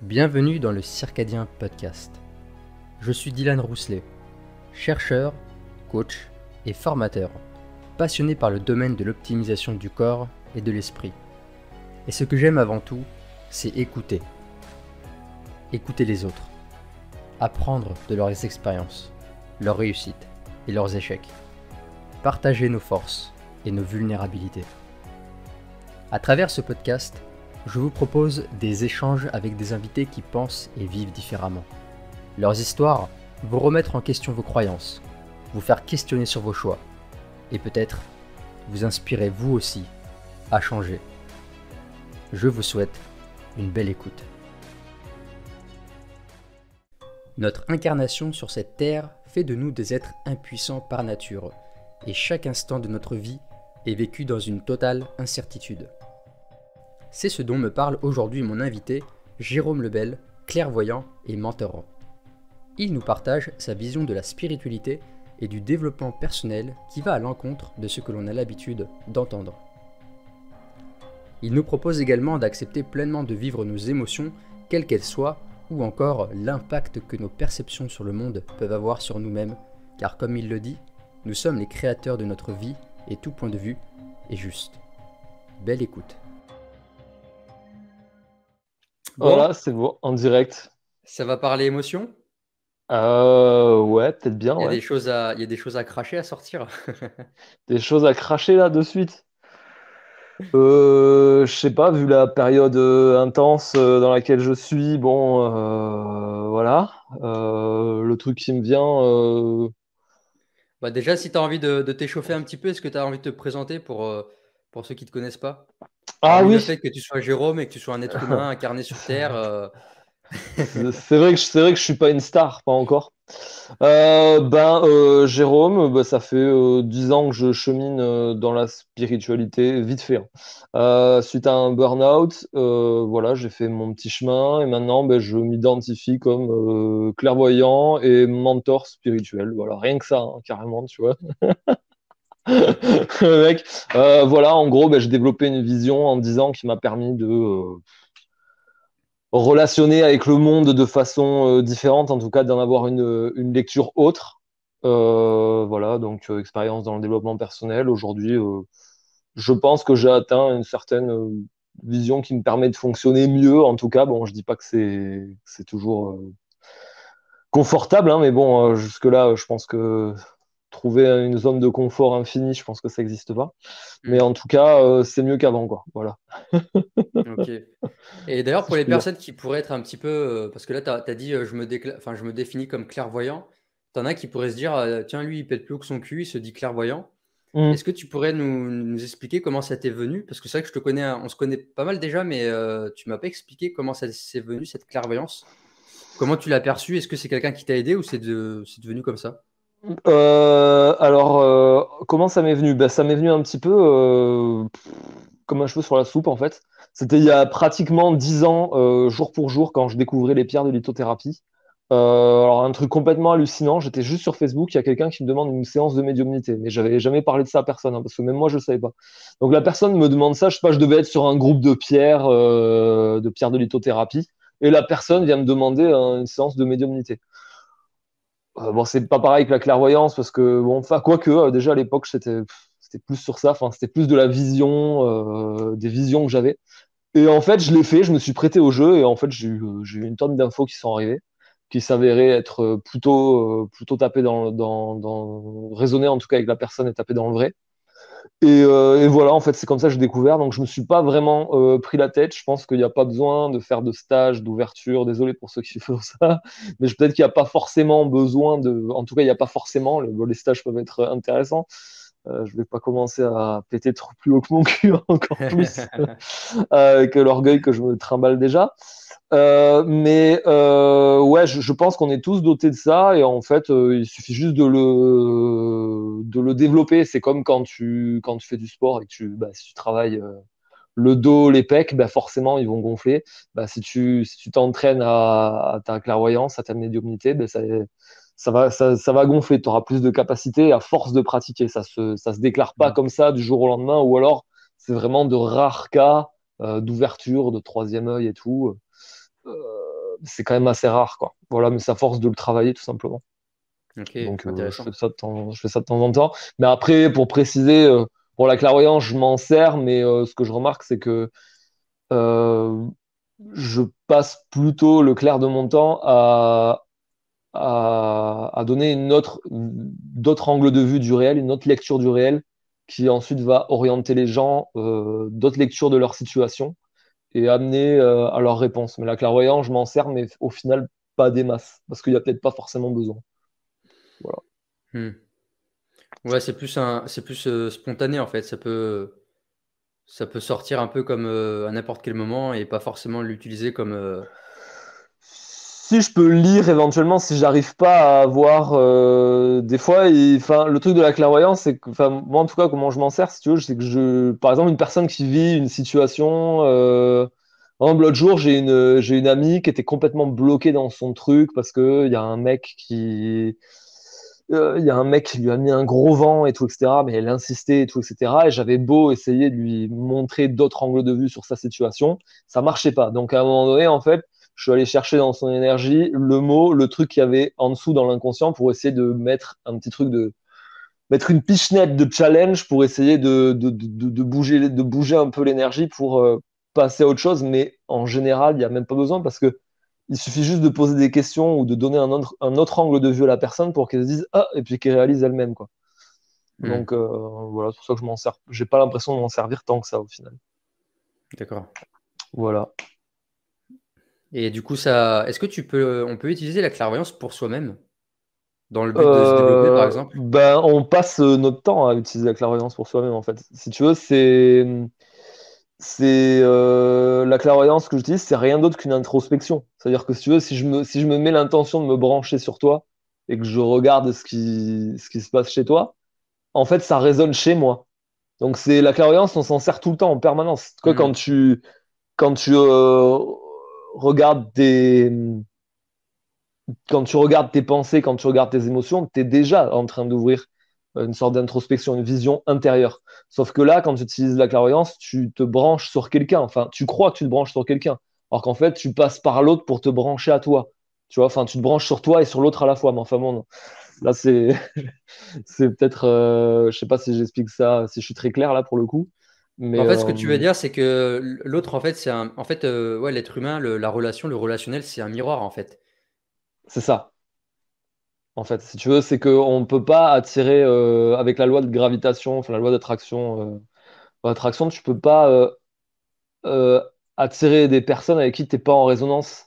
Bienvenue dans le Circadien Podcast. Je suis Dylan Rousselet, chercheur, coach et formateur, passionné par le domaine de l'optimisation du corps et de l'esprit. Et ce que j'aime avant tout, c'est écouter. Écouter les autres. Apprendre de leurs expériences, leurs réussites et leurs échecs. Partager nos forces et nos vulnérabilités. À travers ce podcast, je vous propose des échanges avec des invités qui pensent et vivent différemment. Leurs histoires vont remettre en question vos croyances, vous faire questionner sur vos choix et peut-être vous inspirer vous aussi à changer. Je vous souhaite une belle écoute. Notre incarnation sur cette terre fait de nous des êtres impuissants par nature et chaque instant de notre vie est vécu dans une totale incertitude. C'est ce dont me parle aujourd'hui mon invité, Jérôme Lebel, clairvoyant et mentorant. Il nous partage sa vision de la spiritualité et du développement personnel qui va à l'encontre de ce que l'on a l'habitude d'entendre. Il nous propose également d'accepter pleinement de vivre nos émotions, quelles qu'elles soient, ou encore l'impact que nos perceptions sur le monde peuvent avoir sur nous-mêmes, car comme il le dit, nous sommes les créateurs de notre vie et tout point de vue est juste. Belle écoute. Bon, Voilà, c'est bon, en direct. ça va parler émotion. Ouais, peut-être bien, Il y a ouais. il y a des choses à cracher, à sortir. Des choses à cracher là de suite. Je sais pas, vu la période intense dans laquelle je suis, bon, voilà. Le truc qui me vient. Bah déjà, si tu as envie de t'échauffer un petit peu, est-ce que tu as envie de te présenter pour ceux qui ne te connaissent pas? Ah Hormis le oui, fait que tu sois Jérôme et que tu sois un être humain incarné sur Terre. c'est vrai que je suis pas une star, pas encore. Jérôme, bah, ça fait 10 ans que je chemine dans la spiritualité, vite fait, hein. Suite à un burn-out, voilà, j'ai fait mon petit chemin et maintenant, ben, je m'identifie comme clairvoyant et mentor spirituel. Voilà, rien que ça, hein, carrément, tu vois. Le mec, voilà, en gros, ben, j'ai développé une vision en 10 ans qui m'a permis de relationner avec le monde de façon différente, en tout cas d'en avoir une lecture autre. Voilà, donc expérience dans le développement personnel. Aujourd'hui, je pense que j'ai atteint une certaine vision qui me permet de fonctionner mieux. En tout cas, bon, je dis pas que c'est toujours confortable, hein, mais bon, jusque-là, je pense que trouver une zone de confort infinie, je pense que ça n'existe pas. Mais Hmm, en tout cas, c'est mieux qu'avant, quoi. Voilà, ok. Et d'ailleurs, si pour je les puis dire. personnes qui pourraient être un petit peu. Parce que là, tu as dit enfin, je me définis comme clairvoyant. T'en as qui pourraient se dire tiens, lui, il pète plus haut que son cul, il se dit clairvoyant. Mm. Est-ce que tu pourrais nous expliquer comment ça t'est venu? Parce que c'est vrai que je te connais, on se connaît pas mal déjà, mais tu m'as pas expliqué comment ça s'est venu, cette clairvoyance. Comment tu l'as perçu? Est-ce que c'est quelqu'un qui t'a aidé ou c'est devenu comme ça? Comment ça m'est venu? Ben, ça m'est venu un petit peu comme un cheveu sur la soupe, en fait. C'était il y a pratiquement 10 ans, jour pour jour, quand je découvrais les pierres de lithothérapie. Alors, un truc complètement hallucinant. J'étais juste sur Facebook, il y a quelqu'un qui me demande une séance de médiumnité. Mais j'avais jamais parlé de ça à personne, hein, parce que même moi, je ne savais pas. Donc, la personne me demande ça. Je sais pas, je devais être sur un groupe de pierres de lithothérapie. Et la personne vient me demander une séance de médiumnité. Bon, c'est pas pareil que la clairvoyance parce que bon, enfin quoique déjà à l'époque c'était plus sur ça, enfin c'était plus de la vision, des visions que j'avais. Et en fait, je l'ai fait, je me suis prêté au jeu et en fait j'ai eu une tonne d'infos qui sont arrivées, qui s'avéraient être plutôt tapées dans raisonner en tout cas avec la personne et taper dans le vrai. Et voilà, en fait, c'est comme ça que j'ai découvert. Donc, je me suis pas vraiment pris la tête. Je pense qu'il n'y a pas besoin de faire de stage d'ouverture. Désolé pour ceux qui font ça, mais peut-être qu'il n'y a pas forcément besoin de. En tout cas, il n'y a pas forcément. Les stages peuvent être intéressants. Je vais pas commencer à péter trop plus haut que mon cul, encore plus que l'orgueil que je me trimballe déjà. Ouais, je pense qu'on est tous dotés de ça et en fait, il suffit juste de le développer. C'est comme quand tu fais du sport et que bah, si tu travailles le dos, les pecs, bah, forcément, ils vont gonfler. Bah, si tu t'entraînes à ta clairvoyance, à ta médiumnité, bah, ça va gonfler. Tu auras plus de capacité à force de pratiquer. Ça se déclare pas Mm. comme ça du jour au lendemain ou alors c'est vraiment de rares cas d'ouverture, de troisième œil et tout. c'est quand même assez rare, quoi. Voilà, mais c'est à force de le travailler, tout simplement. Ok, Donc, intéressant. je fais ça de temps en temps. Mais après, pour préciser, pour la clairvoyance, je m'en sers, mais ce que je remarque, c'est que euh, je passe plutôt le clair de mon temps à donner d'autres angles de vue du réel, une autre lecture du réel, qui ensuite va orienter les gens, d'autres lectures de leur situation et amener à leur réponse. Mais la clairvoyance, je m'en sers, mais au final, pas des masses, parce qu'il n'y a peut-être pas forcément besoin. Voilà. Hmm. Ouais, c'est plus spontané en fait. Ça peut sortir un peu comme à n'importe quel moment et pas forcément l'utiliser comme. Si je peux lire éventuellement, si j'arrive pas à avoir des fois, enfin, le truc de la clairvoyance, c'est que, enfin, moi en tout cas, comment je m'en sers, si tu veux, c'est que par exemple, une personne qui vit une situation, par exemple, l'autre jour, j'ai une amie qui était complètement bloquée dans son truc parce que il y a un mec qui lui a mis un gros vent et tout, etc. Mais elle insistait et tout, etc. Et j'avais beau essayer de lui montrer d'autres angles de vue sur sa situation, ça marchait pas. Donc à un moment donné, en fait, je suis allé chercher dans son énergie le mot, le truc qu'il y avait en dessous dans l'inconscient pour essayer de mettre un petit truc mettre une pichenette de challenge pour essayer de bouger un peu l'énergie pour passer à autre chose. Mais en général, il n'y a même pas besoin parce que il suffit juste de poser des questions ou de donner un autre angle de vue à la personne pour qu'elle se dise ah et puis qu'elle réalise elle-même quoi. Hmm. Donc voilà, c'est pour ça que je m'en sers. J'ai pas l'impression de m'en servir tant que ça au final. D'accord. Voilà. Et du coup, est-ce que on peut utiliser la clairvoyance pour soi-même dans le but de se développer, par exemple? Ben, on passe notre temps à utiliser la clairvoyance pour soi-même en fait. Si tu veux, c'est la clairvoyance que j'utilise, c'est rien d'autre qu'une introspection. C'est-à-dire que si tu veux, si je me mets l'intention de me brancher sur toi et que je regarde ce qui se passe chez toi, en fait, ça résonne chez moi. Donc c'est la clairvoyance, on s'en sert tout le temps en permanence. Quoi, Hmm. quand tu regardes quand tu regardes tes pensées, quand tu regardes tes émotions, tu es déjà en train d'ouvrir une sorte d'introspection, une vision intérieure. Sauf que là, quand tu utilises la clairvoyance, tu te branches sur quelqu'un. Enfin, tu crois que tu te branches sur quelqu'un. Alors qu'en fait, tu passes par l'autre pour te brancher à toi. Tu vois, enfin, tu te branches sur toi et sur l'autre à la fois. Mais enfin, bon, non. Là, c'est c'est peut-être, je sais pas si j'explique ça, si je suis très clair là pour le coup. Mais En fait, ce que tu veux dire, c'est que l'autre, en fait, en fait, ouais, l'être humain, la relation, le relationnel, c'est un miroir, en fait. c'est ça. En fait, si tu veux, c'est qu'on ne peut pas attirer avec la loi de gravitation, enfin la loi d'attraction. Attraction, tu peux pas euh, attirer des personnes avec qui tu n'es pas en résonance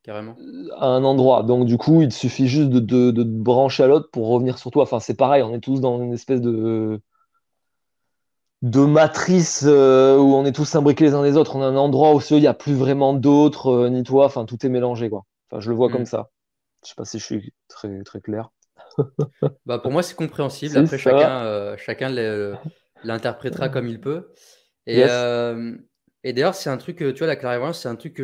Carrément. à un endroit. Donc du coup, il te suffit juste de te brancher à l'autre pour revenir sur toi. Enfin, c'est pareil, on est tous dans une espèce de matrice où on est tous imbriqués les uns les autres. On a un endroit où il n'y a plus vraiment d'autres, ni toi. Enfin, tout est mélangé, quoi. Enfin, je le vois comme Hmm. ça. Je sais pas si je suis très clair. Bah, pour moi, c'est compréhensible. Si, Après, ça va. chacun l'interprétera comme il peut. Et, Yes. euh, et d'ailleurs, c'est un truc, tu vois, la clairvoyance, c'est un truc que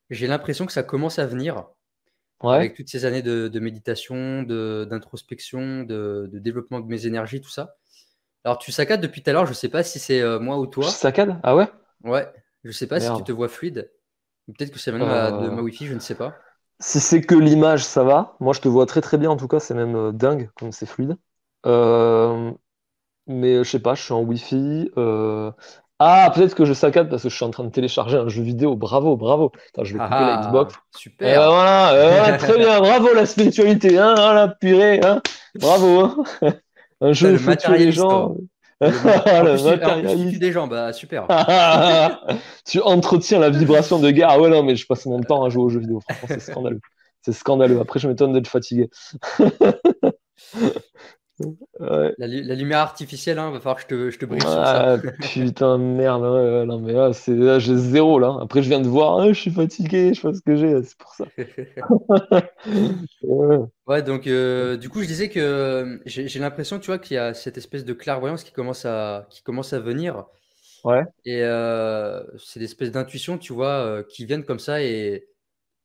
j'ai l'impression que ça commence à venir Ouais. avec toutes ces années de méditation, d'introspection, de développement de mes énergies, tout ça. Alors, tu saccades depuis tout à l'heure, je sais pas si c'est moi ou Je toi. saccade? Ah ouais? Ouais, je sais pas si tu Merde. te vois fluide. Ou peut-être que c'est même de Euh, ma Wi-Fi, je ne sais pas. Si c'est que l'image, ça va. Moi, je te vois très très bien. En tout cas, c'est même dingue comme c'est fluide. Euh, mais je sais pas, je suis en Wi-Fi. Ah, peut-être que je saccade parce que je suis en train de télécharger un jeu vidéo. Bravo, bravo. Attends, je vais Ah couper la Xbox. ah, super! Voilà, voilà, très bien. Bravo la spiritualité. Hein, voilà, purée. Hein. Bravo. Hein. Un jeu Putain, où le il faut tuer les matérialiste, gens. toi. En Le plus, tu tues matérialiste. des gens, bah super. Tu entretiens la vibration de guerre. Ah ouais, non, mais je passe mon temps à jouer aux jeux vidéo. Franchement, c'est scandaleux. C'est scandaleux. Après, je m'étonne d'être fatigué. Ouais. La lumière artificielle, hein, va falloir que je te briefe sur ça. Ah, putain, merde. Ouais, non, mais là, là, j'ai zéro, là. Après, je viens de voir, ah, je suis fatigué, je sais pas ce que j'ai, c'est pour ça. Ouais. Ouais, donc du coup, je disais que j'ai l'impression, tu vois, qu'il y a cette espèce de clairvoyance qui commence à venir. Ouais. Et c'est des espèces d'intuitions, tu vois, qui viennent comme ça. Et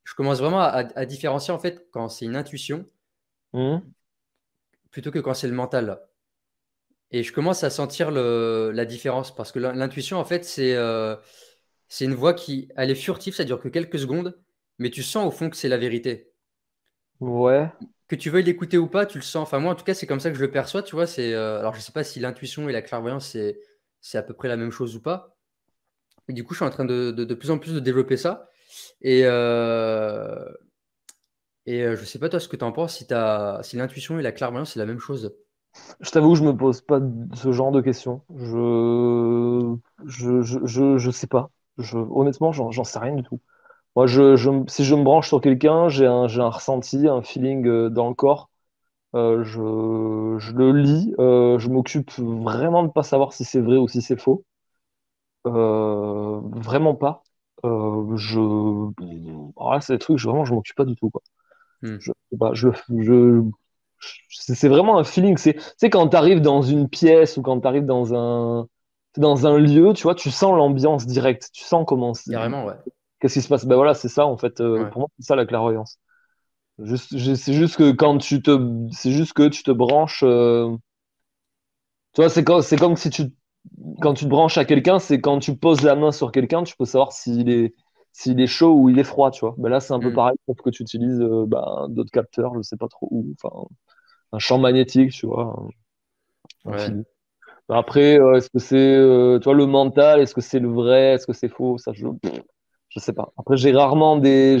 je commence vraiment à différencier, en fait, quand c'est une intuition Mhm. plutôt que quand c'est le mental. Et je commence à sentir la différence parce que l'intuition, en fait, c'est une voix qui, elle est furtive, ça dure que quelques secondes, mais tu sens au fond que c'est la vérité. Ouais. Que tu veuilles l'écouter ou pas, tu le sens. Enfin, moi, en tout cas, c'est comme ça que je le perçois, tu vois. Alors, je sais pas si l'intuition et la clairvoyance, c'est à peu près la même chose ou pas. Et du coup, je suis en train de plus en plus de développer ça. Et, je sais pas, toi, ce que tu en penses, si l'intuition et la clairvoyance, c'est la même chose. Je t'avoue, je me pose pas ce genre de questions. Je sais pas. Honnêtement, j'en sais rien du tout. Moi, si je me branche sur quelqu'un, j'ai un ressenti, un feeling dans le corps. Je le lis. Je m'occupe vraiment de pas savoir si c'est vrai ou si c'est faux. Vraiment pas. Alors là, c'est des trucs, vraiment, je m'occupe pas du tout, quoi. Hmm. Je sais pas, c'est vraiment un feeling. Tu sais, quand tu arrives dans une pièce ou quand tu arrives dans un lieu, tu vois, tu sens l'ambiance directe. Tu sens Carrément, ouais. qu'est-ce qui se passe. Ben voilà, c'est ça, en fait. Ouais. Pour moi, c'est ça la clairvoyance. C'est juste que c'est juste que tu te branches. Tu vois, c'est comme si quand tu te branches à quelqu'un, c'est quand tu poses la main sur quelqu'un, tu peux savoir s'il est chaud ou il est froid, tu vois. Ben là, c'est un peu Hmm. pareil, sauf que tu utilises d'autres capteurs, je sais pas trop où. Enfin, un champ magnétique, tu vois, Ouais. infini. Après, est-ce que c'est, tu vois, le mental, est-ce que c'est le vrai, est-ce que c'est faux, ça, je sais pas. Après, j'ai rarement des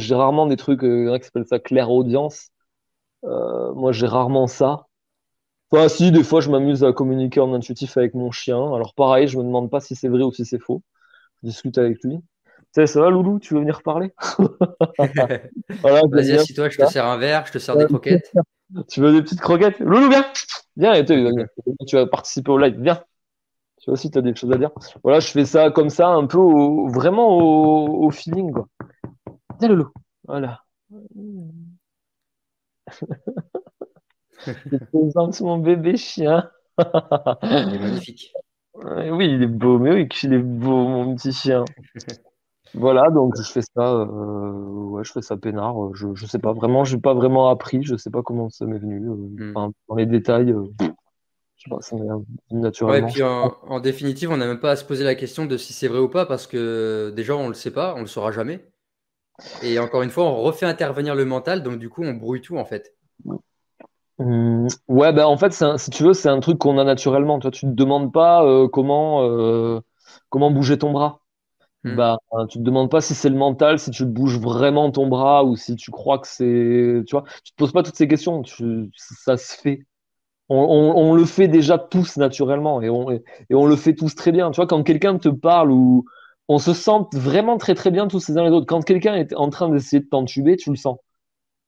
trucs, il y en a qui s'appellent ça clairaudience. Moi, j'ai rarement ça. Enfin, si, des fois, je m'amuse à communiquer en intuitif avec mon chien. Alors, pareil, je me demande pas si c'est vrai ou si c'est faux. Je discute avec lui. Tu sais, ça va, Loulou, tu veux venir parler? Voilà, j'aime Vas-y, bien assis-toi, je te ça. sers un verre, je te sers des croquettes. Tu veux des petites croquettes? Loulou, viens! Viens, et tu vas participer au live. Viens. Tu vois, si tu as des choses à dire. Voilà, je fais ça comme ça, un peu vraiment au feeling, quoi. Viens, Loulou. Voilà. Je te présente mon bébé chien. Il est magnifique. Ouais, oui, il est beau, mais oui, qu'il est beau, mon petit chien. Voilà, donc je fais ça, ouais, je fais ça peinard. Je sais pas vraiment, j'ai pas vraiment appris, je sais pas comment ça m'est venu. Hmm. Enfin, dans les détails, je sais pas, ça m'est venu Ouais, et naturellement. puis en définitive, on n'a même pas à se poser la question de si c'est vrai ou pas, parce que déjà, on le sait pas, on le saura jamais. Et encore une fois, on refait intervenir le mental, donc du coup, on brouille tout en fait. Ouais, bah en fait, si tu veux, c'est un truc qu'on a naturellement. Toi, tu te demandes pas comment bouger ton bras. Hmm. Bah, tu te demandes pas si c'est le mental, si tu bouges vraiment ton bras ou si tu crois que c'est, tu vois, tu te poses pas toutes ces questions. Ça se fait. On le fait déjà tous naturellement et on le fait tous très bien. Tu vois, quand quelqu'un te parle ou on se sent vraiment très très bien tous les uns les autres. Quand quelqu'un est en train d'essayer de t'entuber, tu le sens.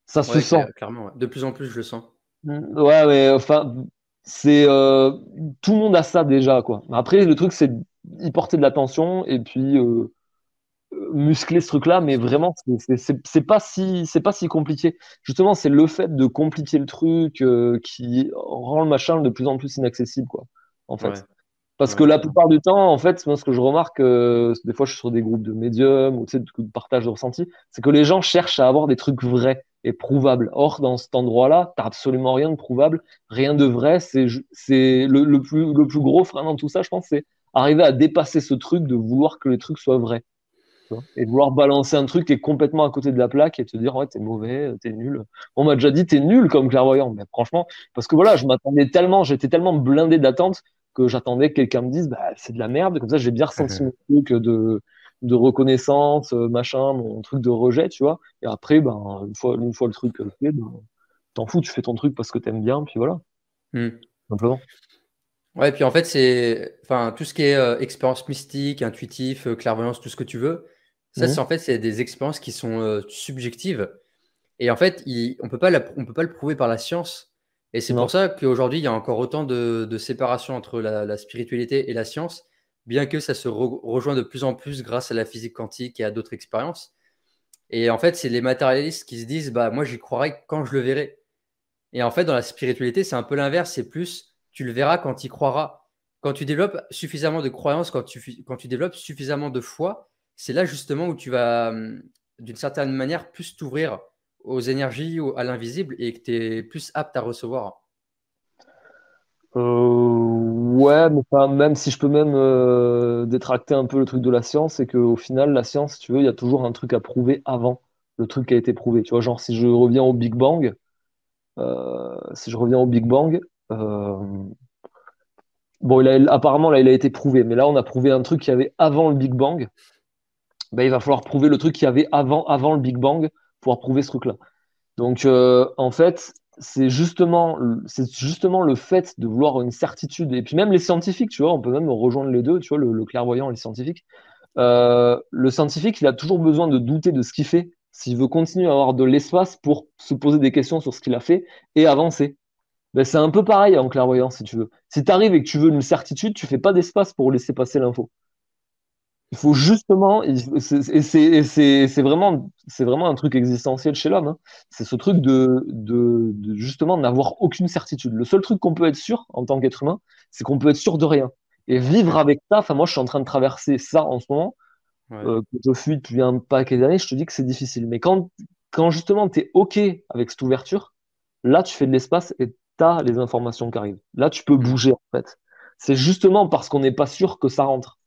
Ça se Ouais, sent. clairement. Ouais. De plus en plus, je le sens. Ouais, mais enfin, c'est tout le monde a ça déjà, quoi. Après, le truc, c'est y porter de l'attention et puis muscler ce truc-là, mais vraiment, c'est pas si compliqué. Justement, c'est le fait de compliquer le truc qui rend le machin de plus en plus inaccessible, quoi, en Ouais, fait. Parce que ouais, la clairement. plupart du temps, en fait, moi, ce que je remarque, des fois, je suis sur des groupes de médiums ou tu sais, de partage de ressenti, c'est que les gens cherchent à avoir des trucs vrais et prouvables. Or, dans cet endroit-là, t'as absolument rien de prouvable, rien de vrai. C'est le plus gros frein dans tout ça, je pense, c'est arriver à dépasser ce truc de vouloir que les trucs soient vrais. Tu vois, et de vouloir balancer un truc qui est complètement à côté de la plaque et te dire, ouais, t'es mauvais, t'es nul. On m'a déjà dit, t'es nul comme clairvoyant. Mais franchement, parce que voilà, j'étais tellement blindé d'attente que j'attendais que quelqu'un me dise, bah, c'est de la merde. Comme ça, j'ai bien ressenti mon truc de reconnaissance, machin, mon truc de rejet, tu vois. Et après, ben, une fois le truc fait, ben, t'en fous, tu fais ton truc parce que t'aimes bien, puis voilà, Hmm. simplement. Ouais, puis en fait, enfin, tout ce qui est expérience mystique, intuitif, clairvoyance, tout ce que tu veux, ça, Mhm. en fait, c'est des expériences qui sont subjectives. Et en fait, on peut pas le prouver par la science. Et c'est Non. pour ça qu'aujourd'hui, il y a encore autant de séparation entre la spiritualité et la science, bien que ça se rejoint de plus en plus grâce à la physique quantique et à d'autres expériences. Et en fait, c'est les matérialistes qui se disent, bah, moi, j'y croirai quand je le verrai. Et en fait, dans la spiritualité, c'est un peu l'inverse. C'est plus, tu le verras quand tu y croiras. Quand tu développes suffisamment de croyances, quand tu développes suffisamment de foi, c'est là justement où tu vas, d'une certaine manière, plus t'ouvrir aux énergies, à l'invisible, et que tu es plus apte à recevoir. Ouais, mais enfin, même si je peux même détracter un peu le truc de la science, c'est qu'au final, la science, si tu veux, il y a toujours un truc à prouver avant. le truc qui a été prouvé. Tu vois, genre, si je reviens au Big Bang, euh, bon, apparemment, là, il a été prouvé, mais là, on a prouvé un truc qu'il y avait avant le Big Bang. Ben, il va falloir prouver le truc qu'il y avait avant le Big Bang pour pouvoir prouver ce truc-là. Donc, en fait, c'est justement le fait de vouloir une certitude. Et puis même les scientifiques, tu vois, on peut même rejoindre les deux, tu vois, le clairvoyant et les scientifiques. Le scientifique, il a toujours besoin de douter de ce qu'il fait s'il veut continuer à avoir de l'espace pour se poser des questions sur ce qu'il a fait et avancer. Ben, c'est un peu pareil en clairvoyance, si tu veux. Si tu arrives et que tu veux une certitude, tu fais pas d'espace pour laisser passer l'info. Il faut justement, c'est vraiment un truc existentiel chez l'homme, hein. C'est ce truc de justement n'avoir aucune certitude. Le seul truc qu'on peut être sûr en tant qu'être humain, c'est qu'on peut être sûr de rien. Et vivre Ouais. avec ça, enfin moi je suis en train de traverser ça en ce moment, Ouais. que je fuis depuis un paquet d'années, je te dis que c'est difficile. Mais quand justement tu es OK avec cette ouverture, là tu fais de l'espace et tu as les informations qui arrivent. Là tu peux Mm. bouger en fait. C'est justement parce qu'on n'est pas sûr que ça rentre.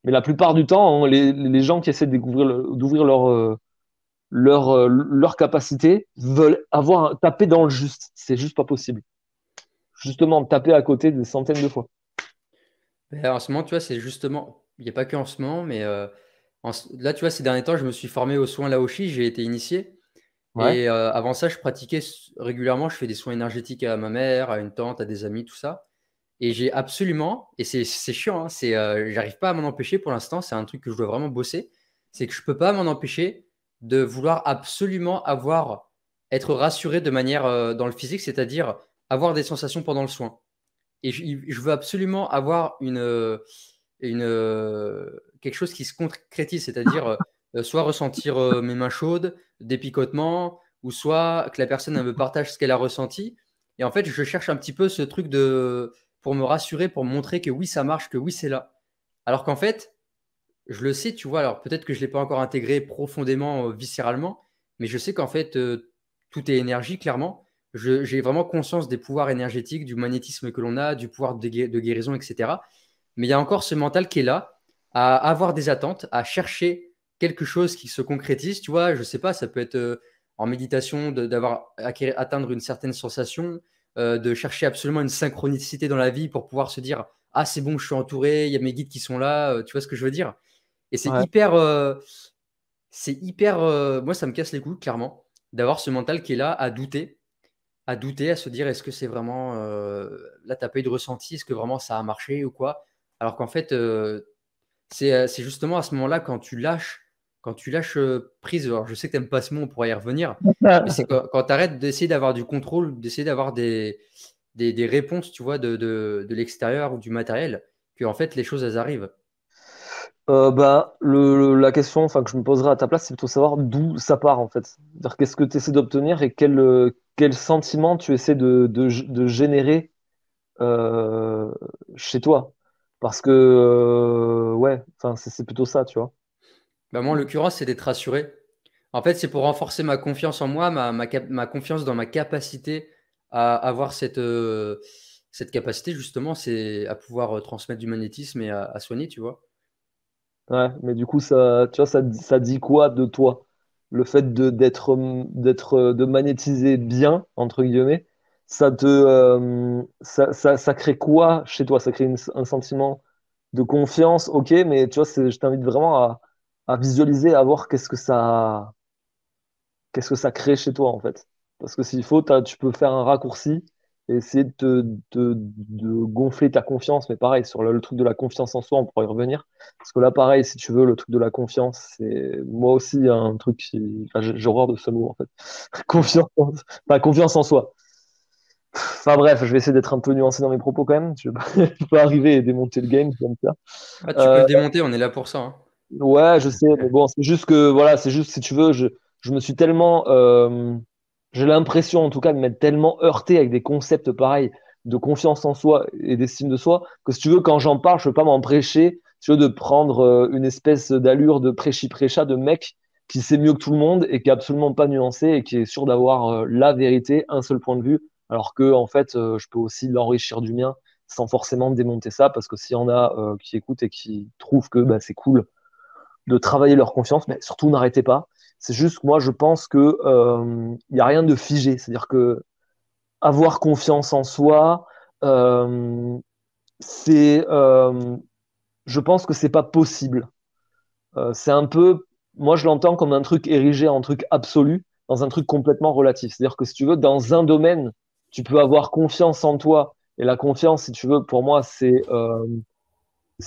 Mais la plupart du temps, hein, les gens qui essaient de d'ouvrir leur capacité veulent taper dans le juste. C'est juste pas possible. Justement, taper à côté des centaines de fois. Ben, en ce moment, tu vois, c'est justement, il n'y a pas que en ce moment, mais là, tu vois, ces derniers temps, je me suis formé aux soins Laoshi, j'ai été initié. Ouais, Et avant ça, je pratiquais régulièrement, je fais des soins énergétiques à ma mère, à une tante, à des amis, tout ça. Et j'ai absolument, et c'est chiant, hein, j'arrive pas à m'en empêcher pour l'instant, c'est un truc que je dois vraiment bosser, c'est que je peux pas m'en empêcher de vouloir absolument être rassuré de manière dans le physique, c'est-à-dire avoir des sensations pendant le soin. Et je veux absolument avoir quelque chose qui se concrétise, c'est-à-dire soit ressentir mes mains chaudes, des picotements, ou soit que la personne elle me partage ce qu'elle a ressenti. Et en fait, je cherche un petit peu ce truc pour me rassurer, pour me montrer que oui, ça marche, que oui, c'est là. Alors qu'en fait, je le sais, tu vois, alors peut-être que je ne l'ai pas encore intégré profondément, viscéralement, mais je sais qu'en fait, tout est énergie, clairement. J'ai vraiment conscience des pouvoirs énergétiques, du magnétisme que l'on a, du pouvoir de guérison, etc. Mais il y a encore ce mental qui est là, à avoir des attentes, à chercher quelque chose qui se concrétise. Tu vois, je ne sais pas, ça peut être en méditation, atteindre une certaine sensation, de chercher absolument une synchronicité dans la vie pour pouvoir se dire, ah, c'est bon, je suis entouré, il y a mes guides qui sont là, tu vois ce que je veux dire? Et ouais. moi, ça me casse les couilles, clairement, d'avoir ce mental qui est là à douter, à se dire est-ce que c'est vraiment, là, tu n'as pas eu de ressenti, est-ce que vraiment ça a marché ou quoi? Alors qu'en fait, c'est justement à ce moment-là, quand tu lâches prise, alors je sais que tu n'aimes pas ce mot, on pourra y revenir, mais c'est quand tu arrêtes d'essayer d'avoir du contrôle, d'essayer d'avoir des réponses, tu vois, de l'extérieur ou du matériel, que en fait, les choses, elles arrivent. Bah, la question enfin, que je me poserais à ta place, c'est plutôt savoir d'où ça part en fait. C'est-à-dire qu'est-ce que tu essaies d'obtenir et quel sentiment tu essaies de générer euh, chez toi. Parce que, ouais, enfin, c'est plutôt ça, tu vois. Bah, moi, en l'occurrence, c'est d'être rassuré. En fait, c'est pour renforcer ma confiance en moi, ma confiance dans ma capacité à avoir cette capacité, justement, c'est à pouvoir transmettre du magnétisme et à soigner, tu vois. Ouais, mais du coup, ça, tu vois, ça dit quoi de toi? Le fait de magnétiser bien, entre guillemets, ça crée quoi chez toi? Ça crée un sentiment de confiance, ok, mais tu vois, je t'invite vraiment à visualiser, à voir qu'est-ce que ça crée chez toi, en fait. Parce que s'il faut, tu peux faire un raccourci et essayer de gonfler ta confiance. Mais pareil, sur le truc de la confiance en soi, on pourra y revenir. Parce que là, pareil, si tu veux, le truc de la confiance, c'est moi aussi un truc qui. Enfin, j'ai horreur de ce mot, en fait. Hmm. Confiance en soi. Enfin bref, je vais essayer d'être un peu nuancé dans mes propos quand même. Je peux arriver et démonter le game comme ça. Ah, tu peux Euh, le démonter, on est là pour ça, hein. Ouais, je sais, mais bon, c'est juste que, voilà, c'est juste, si tu veux, je me suis tellement, j'ai l'impression, en tout cas, de m'être tellement heurté avec des concepts pareils de confiance en soi et d'estime de soi, que si tu veux, quand j'en parle, je peux pas m'empêcher, si tu veux, de prendre une espèce d'allure de prêchi-prêcha de mec qui sait mieux que tout le monde et qui est absolument pas nuancé et qui est sûr d'avoir la vérité, un seul point de vue, alors que, en fait, je peux aussi l'enrichir du mien sans forcément démonter ça, parce que s'il y en a qui écoutent et qui trouvent que bah, c'est cool de travailler leur confiance, mais surtout n'arrêtez pas. C'est juste que moi, je pense que il y a rien de figé. C'est-à-dire que avoir confiance en soi, euh, c'est, je pense que c'est pas possible. C'est un peu, moi, je l'entends comme un truc érigé en truc absolu, dans un truc complètement relatif. C'est-à-dire que si tu veux, dans un domaine, tu peux avoir confiance en toi. Et la confiance, si tu veux, pour moi, c'est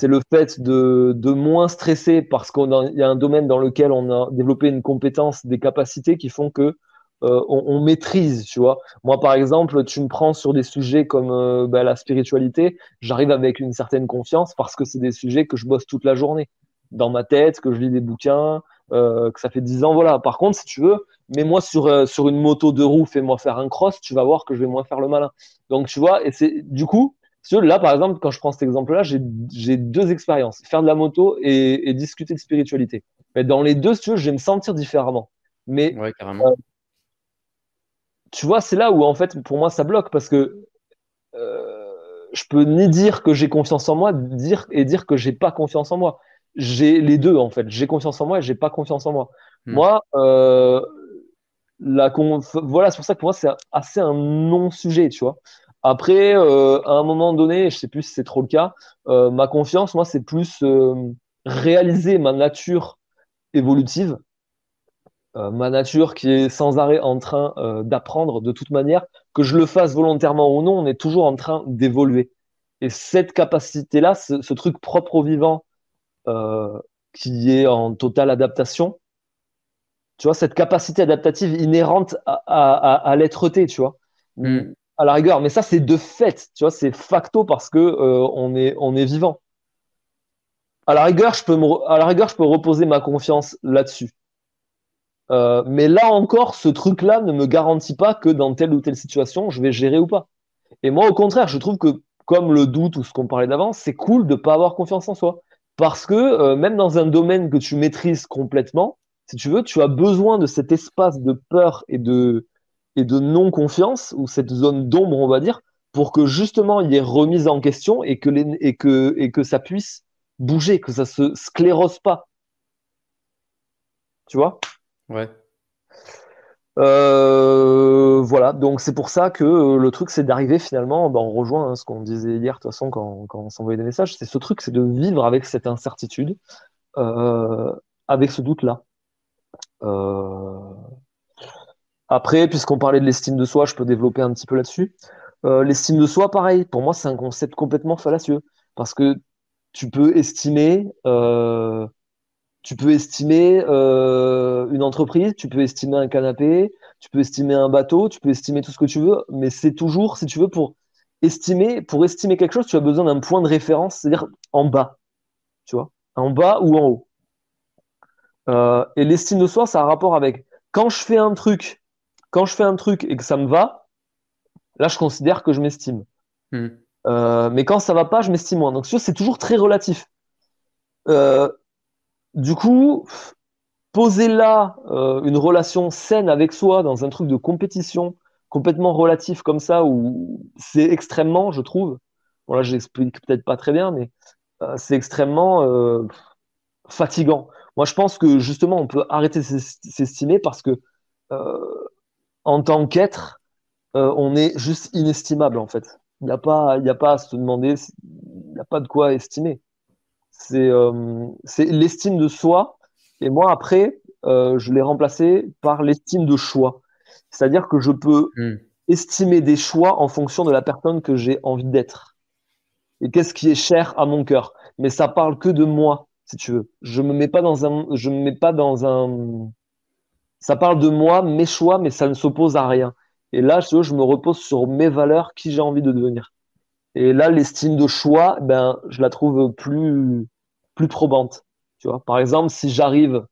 le fait de moins stresser parce qu'il y a un domaine dans lequel on a développé une compétence, des capacités qui font que on maîtrise, tu vois. Moi, par exemple, tu me prends sur des sujets comme la spiritualité, j'arrive avec une certaine confiance parce que c'est des sujets que je bosse toute la journée dans ma tête, que je lis des bouquins, que ça fait 10 ans, voilà. Par contre, si tu veux, mets-moi sur une moto de roue, fais-moi faire un cross, tu vas voir que je vais moins faire le malin. Donc, tu vois, et c'est du coup, si tu veux, là, par exemple, quand je prends cet exemple-là, j'ai deux expériences, faire de la moto et discuter de spiritualité. Mais dans les deux, si tu veux, je vais me sentir différemment. Mais Ouais, carrément. tu vois, c'est là où, en fait, pour moi, ça bloque parce que euh, je peux ni dire que j'ai confiance en moi, dire que j'ai pas confiance en moi. J'ai les deux, en fait. J'ai confiance en moi et j'ai pas confiance en moi. Hmm. Moi, voilà, c'est pour ça que pour moi, c'est assez un non-sujet, tu vois. Après, à un moment donné, je sais plus si c'est trop le cas, ma confiance, moi, c'est plus réaliser ma nature évolutive, ma nature qui est sans arrêt en train d'apprendre de toute manière, que je le fasse volontairement ou non, on est toujours en train d'évoluer. Et cette capacité-là, ce truc propre au vivant, euh, qui est en totale adaptation, tu vois, cette capacité adaptative inhérente à l'être-té, tu vois. Hmm. À la rigueur, mais ça, c'est de fait, tu vois, c'est facto parce que on est vivant. À la rigueur, je peux reposer ma confiance là-dessus. Mais là encore, ce truc-là ne me garantit pas que dans telle ou telle situation, je vais gérer ou pas. Et moi, au contraire, je trouve que, comme le doute ou ce qu'on parlait d'avant, c'est cool de ne pas avoir confiance en soi. Parce que même dans un domaine que tu maîtrises complètement, si tu veux, tu as besoin de cet espace de peur et de non-confiance, ou cette zone d'ombre, on va dire, pour que justement il y ait remise en question et que ça puisse bouger, que ça se sclérose pas. Tu vois? Ouais. Voilà, donc c'est pour ça que le truc, c'est d'arriver finalement, on rejoint ce qu'on disait hier, de toute façon, quand on s'envoyait des messages, c'est ce truc, c'est de vivre avec cette incertitude, euh, avec ce doute-là. Euh, Après, puisqu'on parlait de l'estime de soi, je peux développer un petit peu là-dessus. L'estime de soi, pareil, pour moi, c'est un concept complètement fallacieux, parce que tu peux estimer, euh, une entreprise, tu peux estimer un canapé, tu peux estimer un bateau, tu peux estimer tout ce que tu veux, mais c'est toujours, si tu veux, pour estimer quelque chose, tu as besoin d'un point de référence, c'est-à-dire en bas, tu vois, en bas ou en haut. Et l'estime de soi, ça a un rapport avec quand je fais un truc, quand je fais un truc et que ça me va, là, je considère que je m'estime. Hmm. Mais quand ça va pas, je m'estime moins. Donc, si tu veux, c'est toujours très relatif. Euh, du coup, poser là une relation saine avec soi dans un truc de compétition complètement relatif comme ça, où c'est extrêmement, je trouve, bon là j'explique peut-être pas très bien, mais c'est extrêmement fatigant. Moi je pense que justement on peut arrêter de s'estimer parce que euh, en tant qu'être, on est juste inestimable en fait. Il y a pas à se demander, il n'y a pas de quoi estimer. C'est l'estime de soi. Et moi, après, je l'ai remplacé par l'estime de choix. C'est-à-dire que je peux Hmm. estimer des choix en fonction de la personne que j'ai envie d'être. Et qu'est-ce qui est cher à mon cœur. Mais ça parle que de moi, si tu veux. Je me mets pas dans un. Ça parle de moi, mes choix, mais ça ne s'oppose à rien. Et là, si tu veux, je me repose sur mes valeurs, qui j'ai envie de devenir. Et là, l'estime de choix, ben, je la trouve plus probante. Tu vois, par exemple, si j'arrive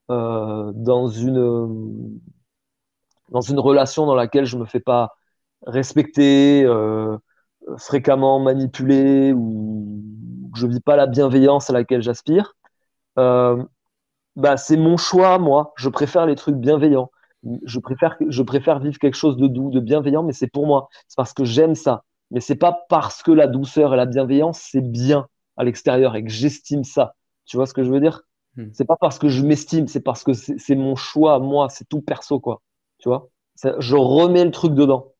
dans une relation dans laquelle je me fais pas respecter, fréquemment manipuler, ou que je vis pas la bienveillance à laquelle j'aspire, euh, bah, c'est mon choix, moi. Je préfère les trucs bienveillants. Je préfère vivre quelque chose de doux, de bienveillant, mais c'est pour moi. C'est parce que j'aime ça. Mais c'est pas parce que la douceur et la bienveillance, c'est bien à l'extérieur et que j'estime ça. Tu vois ce que je veux dire? Hmm. C'est pas parce que je m'estime, c'est parce que c'est mon choix, moi, c'est tout perso, quoi. Tu vois? Je remets le truc dedans.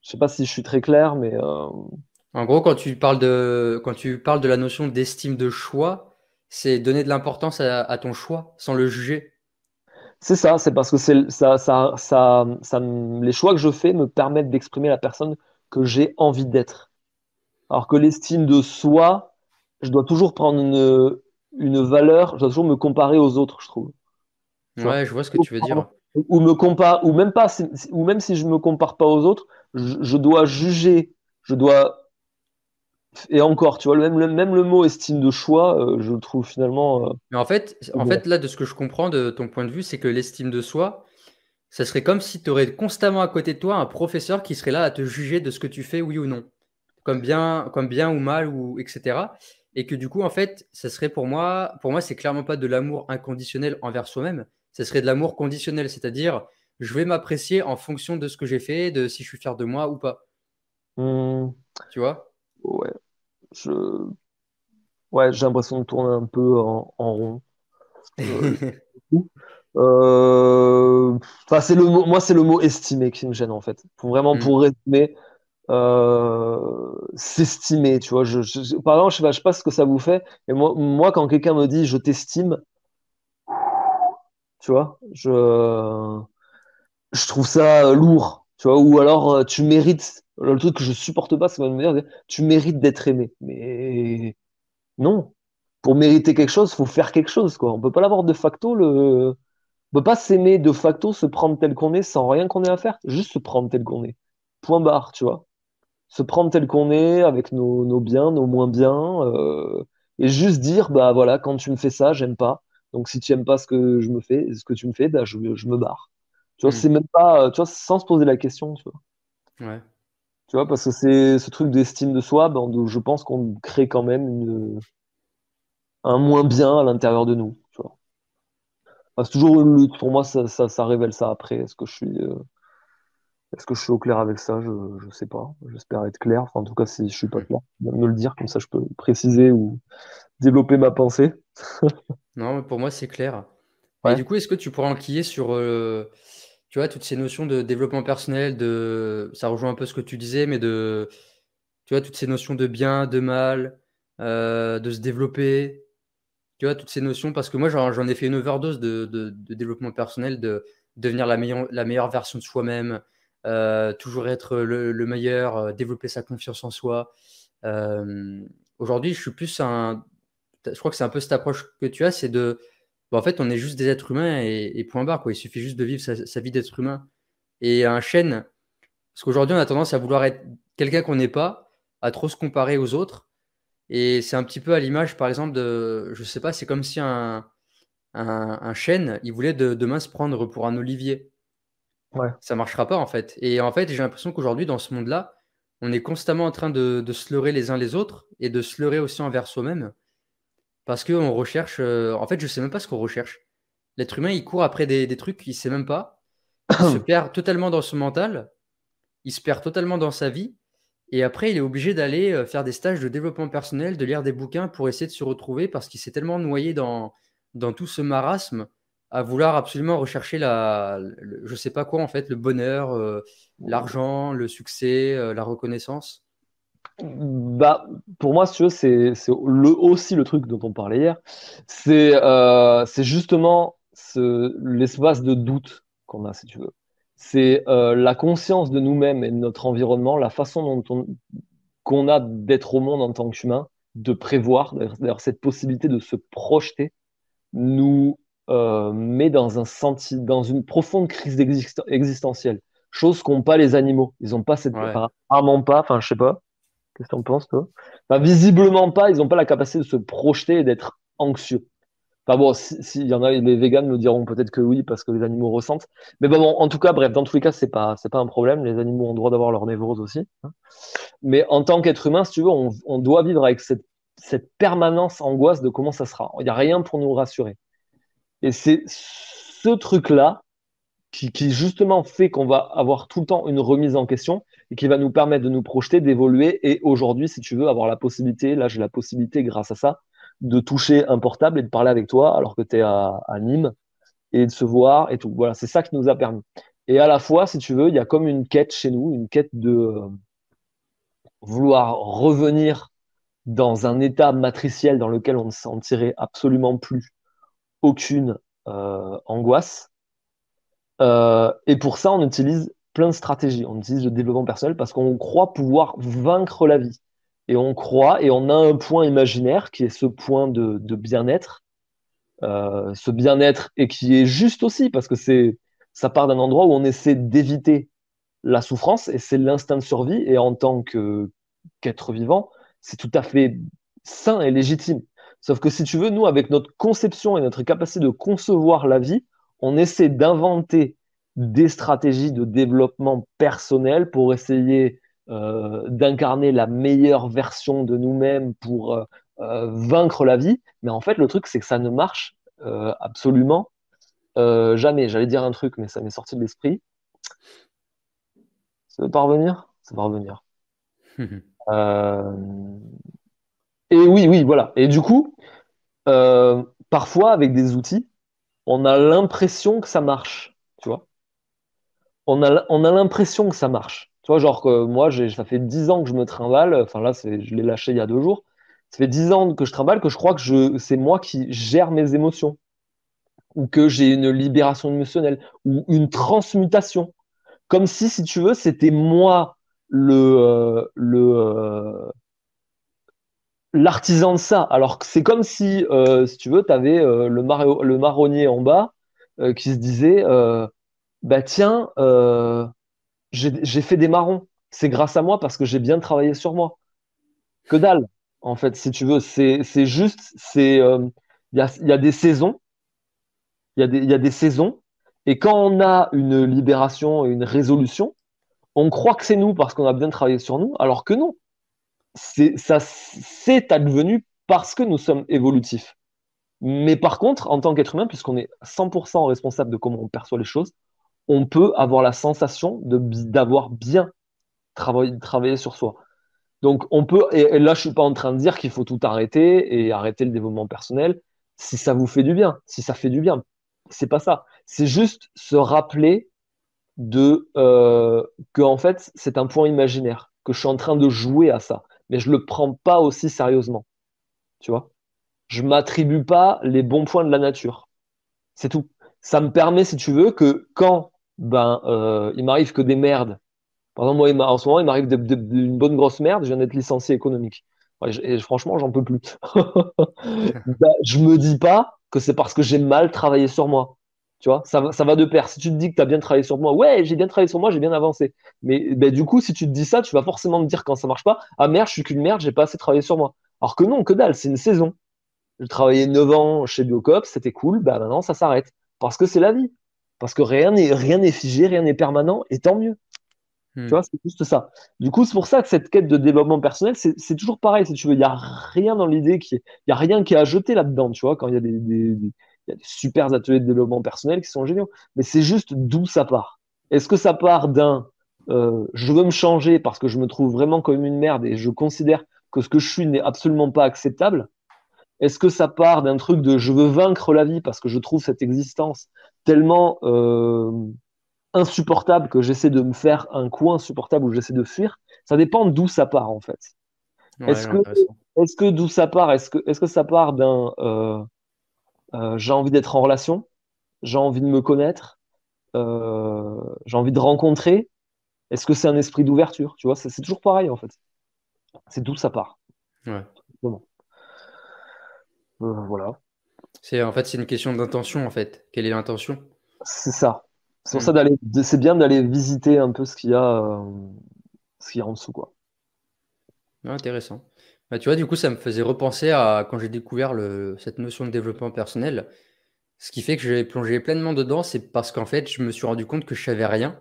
Je sais pas si je suis très clair, mais En gros, quand tu parles de la notion d'estime de choix, c'est donner de l'importance à ton choix sans le juger. c'est ça, c'est parce que les choix que je fais me permettent d'exprimer la personne que j'ai envie d'être. Alors que l'estime de soi, je dois toujours prendre une valeur, je dois toujours me comparer aux autres, je trouve. Tu vois? Ouais, je vois ce que tu veux dire. Ou me compare, ou même pas, ou même si je me compare pas aux autres, je dois juger, je dois, et encore, tu vois, même le mot estime de choix, je le trouve finalement. Mais en fait, là, de ce que je comprends de ton point de vue, c'est que l'estime de soi, ça serait comme si tu aurais constamment à côté de toi un professeur qui serait là à te juger de ce que tu fais, oui ou non, comme bien ou mal, ou etc. Et que du coup, en fait, ça serait pour moi, c'est clairement pas de l'amour inconditionnel envers soi-même, ça serait de l'amour conditionnel, c'est-à-dire, je vais m'apprécier en fonction de ce que j'ai fait, de si je suis fier de moi ou pas, Hmm, tu vois? ouais, je, ouais, j'ai l'impression de tourner un peu en rond. Euh, Enfin, c'est le mot, moi, c'est le mot estimer qui me gêne en fait. Vraiment, Hmm. pour résumer, s'estimer, tu vois. Par exemple, je sais pas ce que ça vous fait, mais moi quand quelqu'un me dit je t'estime, tu vois, je trouve ça lourd, tu vois, ou alors tu mérites. Le truc que je supporte pas, c'est qu'on va me dire tu mérites d'être aimé. Mais non, pour mériter quelque chose, faut faire quelque chose, quoi. On peut pas l'avoir de facto, on peut pas s'aimer de facto, se prendre tel qu'on est sans rien qu'on ait à faire, juste se prendre tel qu'on est. Point barre, tu vois. Se prendre tel qu'on est, avec nos biens, nos moins bien, et juste dire, bah voilà, quand tu me fais ça, j'aime pas. Donc si tu aimes pas ce que je me fais, ce que tu me fais, bah, je me barre. Tu vois, Hmm. c'est même pas, tu vois, sans se poser la question, tu vois. Ouais. Tu vois, parce que c'est ce truc d'estime de soi, ben, je pense qu'on crée quand même un moins bien à l'intérieur de nous, tu vois. Enfin, c'est toujours une lutte. Pour moi, ça révèle ça après. Est-ce que je suis au clair avec ça? Je sais pas. J'espère être clair. Enfin, en tout cas, si je suis pas Hmm. clair, me le dire, comme ça je peux préciser ou développer ma pensée. Non, mais pour moi, c'est clair. Mais Ouais. du coup, est-ce que tu pourrais enquiller sur, tu vois, toutes ces notions de développement personnel, ça rejoint un peu ce que tu disais, mais tu vois, toutes ces notions de bien, de mal, de se développer, tu vois, toutes ces notions, parce que moi, j'en ai fait une overdose de développement personnel, de devenir la meilleure version de soi-même, toujours être le meilleur, développer sa confiance en soi. Euh, Aujourd'hui, je suis plus je crois que c'est un peu cette approche que tu as, c'est bah, en fait, on est juste des êtres humains et point barre, quoi. Il suffit juste de vivre sa vie d'être humain. Et un chêne, parce qu'aujourd'hui, on a tendance à vouloir être quelqu'un qu'on n'est pas, à trop se comparer aux autres. Et c'est un petit peu à l'image, par exemple, je sais pas, c'est comme si un chêne, il voulait demain se prendre pour un olivier. Ouais. Ça marchera pas, en fait. Et en fait, j'ai l'impression qu'aujourd'hui, dans ce monde-là, on est constamment en train de se leurrer les uns les autres et de se leurrer aussi envers soi-même. Parce qu'on recherche, en fait, je sais même pas ce qu'on recherche. L'être humain, il court après des trucs qu'il sait même pas. Il se perd totalement dans son mental. Il se perd totalement dans sa vie. Et après, il est obligé d'aller faire des stages de développement personnel, de lire des bouquins pour essayer de se retrouver parce qu'il s'est tellement noyé dans tout ce marasme à vouloir absolument rechercher je sais pas quoi, en fait, le bonheur, l'argent, le succès, la reconnaissance. Bah, pour moi, si tu veux, c'est aussi le truc dont on parlait hier. C'est justement l'espace de doute qu'on a, si tu veux. C'est la conscience de nous-mêmes et de notre environnement, la façon qu'on a d'être au monde en tant qu'humain, de prévoir, d'ailleurs, cette possibilité de se projeter, nous met dans une profonde crise existentielle. Chose qu'ont pas les animaux. Ils ont pas Ouais. apparemment pas, enfin, je sais pas. Qu'est-ce que t'en penses, toi? Enfin, visiblement pas, ils n'ont pas la capacité de se projeter et d'être anxieux. Enfin bon, s'il y en a, les véganes me diront peut-être que oui, parce que les animaux ressentent. Mais bon, en tout cas, bref, dans tous les cas, c'est pas un problème. Les animaux ont le droit d'avoir leur névrose aussi, hein. Mais en tant qu'être humain, si tu veux, on doit vivre avec cette permanence angoisse de comment ça sera. Il n'y a rien pour nous rassurer. Et c'est ce truc-là qui justement fait qu'on va avoir tout le temps une remise en question et qui va nous permettre de nous projeter, d'évoluer. Et aujourd'hui, si tu veux, avoir la possibilité, là j'ai la possibilité grâce à ça, de toucher un portable et de parler avec toi alors que tu es à Nîmes et de se voir et tout. Voilà, c'est ça qui nous a permis. Et à la fois, si tu veux, il y a comme une quête chez nous, une quête de vouloir revenir dans un état matriciel dans lequel on ne sentirait absolument plus aucune angoisse. Et pour ça, on utilise plein de stratégies. On utilise le développement personnel parce qu'on croit pouvoir vaincre la vie. Et on croit, et on a un point imaginaire qui est ce point de bien-être, ce bien-être et qui est juste aussi parce que ça part d'un endroit où on essaie d'éviter la souffrance et c'est l'instinct de survie. Et en tant qu'être vivant, c'est tout à fait sain et légitime. Sauf que si tu veux, nous, avec notre conception et notre capacité de concevoir la vie, on essaie d'inventer des stratégies de développement personnel pour essayer d'incarner la meilleure version de nous-mêmes pour vaincre la vie. Mais en fait, le truc, c'est que ça ne marche absolument jamais. J'allais dire un truc, mais ça m'est sorti de l'esprit. Ça veut pas revenir? Ça va revenir. Euh, Et oui, oui, voilà. Et du coup, parfois, avec des outils, on a l'impression que ça marche, tu vois. On a l'impression que ça marche. Tu vois, genre que moi, ça fait 10 ans que je me trimballe. Enfin là, je l'ai lâché il y a 2 jours. Ça fait 10 ans que je trimballe, que je crois que c'est moi qui gère mes émotions. Ou que j'ai une libération émotionnelle. Ou une transmutation. Comme si tu veux, c'était moi l'artisan de ça. Alors que c'est comme si tu veux, tu avais le marronnier en bas qui se disait bah tiens, j'ai fait des marrons. C'est grâce à moi parce que j'ai bien travaillé sur moi. Que dalle, en fait, si tu veux. C'est juste, il y a des saisons, il y a des saisons. Et quand on a une libération et une résolution, on croit que c'est nous parce qu'on a bien travaillé sur nous, alors que non. C'est advenu parce que nous sommes évolutifs. Mais par contre, en tant qu'être humain, puisqu'on est 100% responsable de comment on perçoit les choses, on peut avoir la sensation d'avoir bien travaillé sur soi. Donc on peut, et là je suis pas en train de dire qu'il faut tout arrêter et arrêter le développement personnel si ça vous fait du bien, si ça fait du bien. C'est pas ça. C'est juste se rappeler que en fait c'est un point imaginaire, que je suis en train de jouer à ça, mais je le prends pas aussi sérieusement, tu vois. Je m'attribue pas les bons points de la nature. C'est tout. Ça me permet, si tu veux, que quand il m'arrive que des merdes. Par exemple, moi, en ce moment, il m'arrive une bonne grosse merde. Je viens d'être licencié économique. Ouais, et franchement, j'en peux plus. Je me dis pas que c'est parce que j'ai mal travaillé sur moi. Tu vois, ça va de pair. Si tu te dis que tu as bien travaillé sur moi, ouais, j'ai bien travaillé sur moi, j'ai bien avancé. Mais du coup, si tu te dis ça, tu vas forcément me dire quand ça marche pas, ah merde, je suis qu'une merde, j'ai pas assez travaillé sur moi. Alors que non, que dalle, c'est une saison. J'ai travaillé 9 ans chez Biocop, c'était cool, bah maintenant ça s'arrête. Parce que c'est la vie. Parce que rien n'est figé, rien n'est permanent, et tant mieux. Tu Hmm. vois, c'est juste ça. Du coup, c'est pour ça que cette quête de développement personnel, c'est toujours pareil, si tu veux. Il n'y a rien dans l'idée il y a rien qui est à jeter là-dedans, tu vois, quand il y a il y a des super ateliers de développement personnel qui sont géniaux. Mais c'est juste d'où ça part. Est-ce que ça part je veux me changer parce que je me trouve vraiment comme une merde et je considère que ce que je suis n'est absolument pas acceptable? Est-ce que ça part d'un truc de je veux vaincre la vie parce que je trouve cette existence tellement insupportable que j'essaie de me faire un coin insupportable où j'essaie de fuir? Ça dépend d'où ça part en fait. Ouais, Est-ce que, intéressant. est-ce que d'où ça part? Est-ce que ça part d'un j'ai envie d'être en relation, j'ai envie de me connaître, j'ai envie de rencontrer? Est-ce que c'est un esprit d'ouverture? Tu vois, c'est toujours pareil en fait. C'est d'où ça part. Ouais. Bon. Voilà. En fait, c'est une question d'intention, en fait. Quelle est l'intention? C'est ça. C'est pour ça Hmm. c'est bien d'aller visiter un peu ce qu'il y a en dessous, quoi. Ouais, intéressant. Bah, tu vois, du coup, ça me faisait repenser à quand j'ai découvert cette notion de développement personnel. Ce qui fait que j'ai plongé pleinement dedans, c'est parce qu'en fait, je me suis rendu compte que je savais rien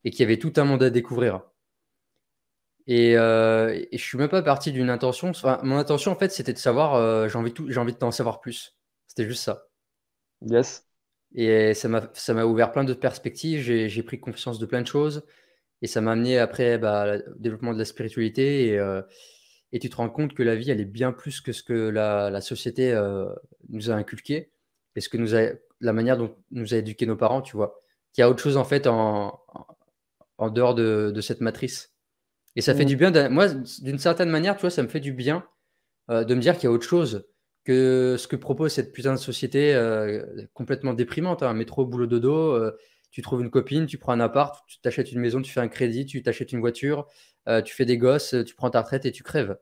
et qu'il y avait tout un monde à découvrir. Et je suis même pas parti d'une intention. Enfin, mon intention, en fait, c'était de savoir, j'ai envie de t'en savoir plus. C'était juste ça. Yes. Et ça m'a ouvert plein de perspectives. J'ai pris conscience de plein de choses. Et ça m'a amené après bah, au développement de la spiritualité. et tu te rends compte que la vie, elle est bien plus que ce que la société nous a inculqué et la manière dont nous a éduqué nos parents, tu vois. Qu'il y a autre chose en fait en dehors de cette matrice. Et ça fait Mm. du bien. Moi, d'une certaine manière, tu vois, ça me fait du bien de me dire qu'il y a autre chose que ce que propose cette putain de société complètement déprimante, hein. Métro, boulot, dodo, tu trouves une copine, tu prends un appart, tu t'achètes une maison, tu fais un crédit, tu t'achètes une voiture, tu fais des gosses, tu prends ta retraite et tu crèves.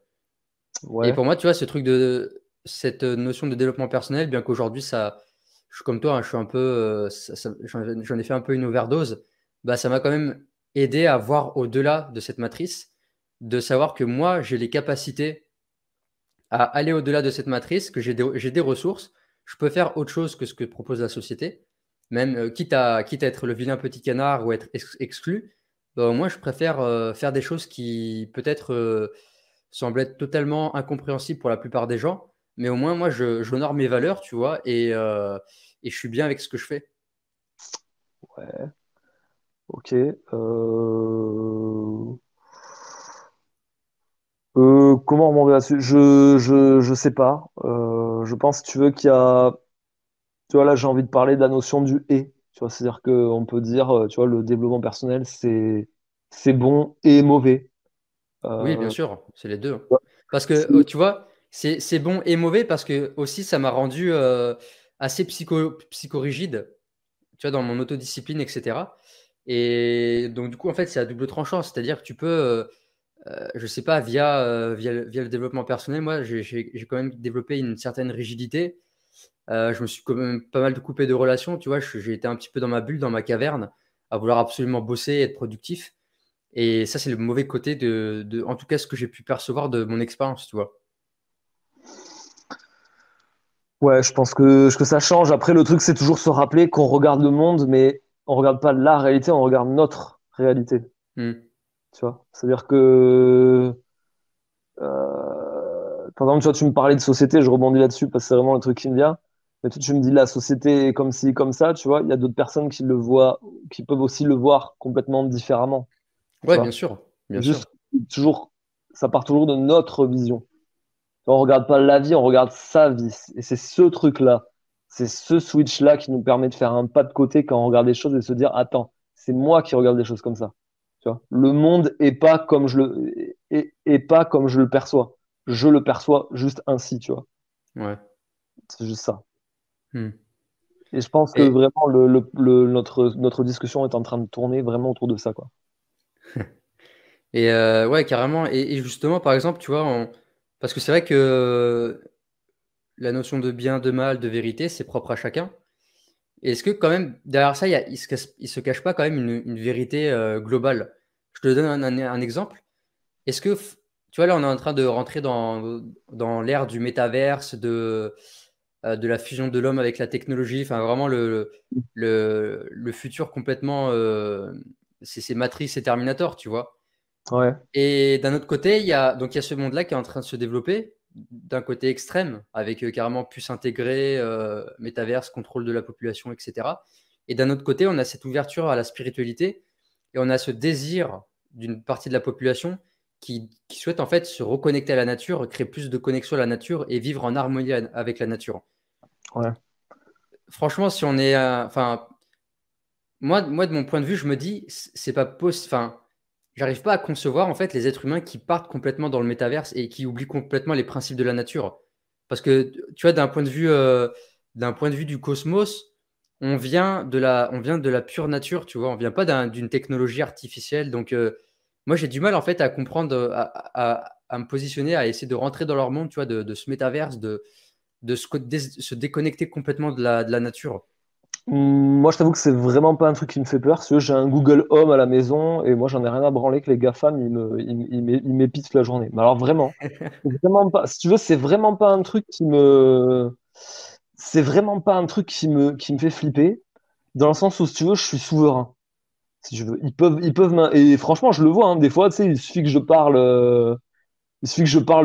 Et Ouais. pour moi, tu vois, cette notion de développement personnel, bien qu'aujourd'hui, je suis comme toi, hein, je suis un peu, j'en ai fait un peu une overdose, bah, ça m'a quand même aidé à voir au-delà de cette matrice, de savoir que moi, j'ai les capacités à aller au-delà de cette matrice, que j'ai des ressources, je peux faire autre chose que ce que propose la société, même quitte à être le vilain petit canard ou être exclu, bah, au moins je préfère faire des choses qui peut-être semblent être totalement incompréhensibles pour la plupart des gens, mais au moins moi j'honore mes valeurs, tu vois, et je suis bien avec ce que je fais. Ouais. Ok. Comment rebondir là-dessus? Je sais pas. Je pense, si tu veux, qu'il y a. Tu vois, là, j'ai envie de parler de la notion du et. Tu vois, c'est-à-dire qu'on peut dire, tu vois, le développement personnel, c'est bon et mauvais. Oui, bien Euh, sûr, c'est les deux. ouais, Parce que, c'est- tu vois, c'est bon et mauvais parce que aussi ça m'a rendu assez psychorigide, tu vois, dans mon autodiscipline, etc. Et donc, du coup, en fait, c'est à double tranchant. C'est-à-dire que tu peux, je sais pas, via le développement personnel, moi, j'ai quand même développé une certaine rigidité. Je me suis quand même pas mal coupé de relations, tu vois. J'ai été un petit peu dans ma bulle, dans ma caverne, à vouloir absolument bosser et être productif. Et ça, c'est le mauvais côté en tout cas, ce que j'ai pu percevoir de mon expérience, tu vois. ouais, je pense que ça change. Après, le truc, c'est toujours se rappeler qu'on regarde le monde, mais on regarde pas la réalité, on regarde notre réalité. Hmm. Tu vois? C'est-à-dire que, par exemple, tu vois, tu me parlais de société, je rebondis là-dessus parce que c'est vraiment le truc qui me vient. Mais toi, tu me dis la société est comme ci, comme ça, tu vois. Il y a d'autres personnes qui le voient, qui peuvent aussi le voir complètement différemment, tu Ouais, bien vois. sûr, bien sûr. Juste, toujours, ça part toujours de notre vision. On regarde pas la vie, on regarde sa vie. Et c'est ce truc-là, c'est ce switch-là qui nous permet de faire un pas de côté quand on regarde les choses et de se dire, attends, c'est moi qui regarde les choses comme ça. Tu vois? Le monde est pas comme je le perçois. Je le perçois juste ainsi, tu vois. Ouais. C'est juste ça. Hmm. Et je pense que Et, vraiment, notre discussion est en train de tourner vraiment autour de ça, quoi. ouais, carrément. Et justement, par exemple, tu vois, parce que c'est vrai que la notion de bien, de mal, de vérité, c'est propre à chacun. Et est-ce que quand même, derrière ça, il se cache pas quand même une vérité globale? Je te donne un exemple. Est-ce que, tu vois, là, on est en train de rentrer dans l'ère du métaverse, de la fusion de l'homme avec la technologie, enfin vraiment le futur complètement, c'est Matrix et Terminator, tu vois. Ouais, Et d'un autre côté, il y a ce monde-là qui est en train de se développer, d'un côté extrême, avec carrément puce intégrée, métaverse, contrôle de la population, etc. Et d'un autre côté, on a cette ouverture à la spiritualité et on a ce désir d'une partie de la population qui souhaite en fait se reconnecter à la nature, créer plus de connexion à la nature et vivre en harmonie avec la nature. ouais. Franchement, si on est, enfin, moi, de mon point de vue, je me dis, c'est pas possible. Enfin, j'arrive pas à concevoir en fait les êtres humains qui partent complètement dans le métaverse et qui oublient complètement les principes de la nature. Parce que tu vois, d'un point de vue du cosmos, on vient de la pure nature, tu vois. On vient pas d'une technologie artificielle. Donc, moi, j'ai du mal en fait à comprendre, à me positionner, à essayer de rentrer dans leur monde, tu vois, de ce métaverse, se déconnecter complètement de la nature. Moi, je t'avoue que c'est vraiment pas un truc qui me fait peur. Parce que j'ai un Google Home à la maison et moi, j'en ai rien à branler que les GAFAM, ils m'épient toute la journée. Mais alors, vraiment, c'est vraiment pas, si tu veux, c'est vraiment pas un truc c'est vraiment pas un truc qui me fait flipper. Dans le sens où, si tu veux, je suis souverain. Si tu veux, et franchement, je le vois, hein, des fois, tu sais, il suffit que je parle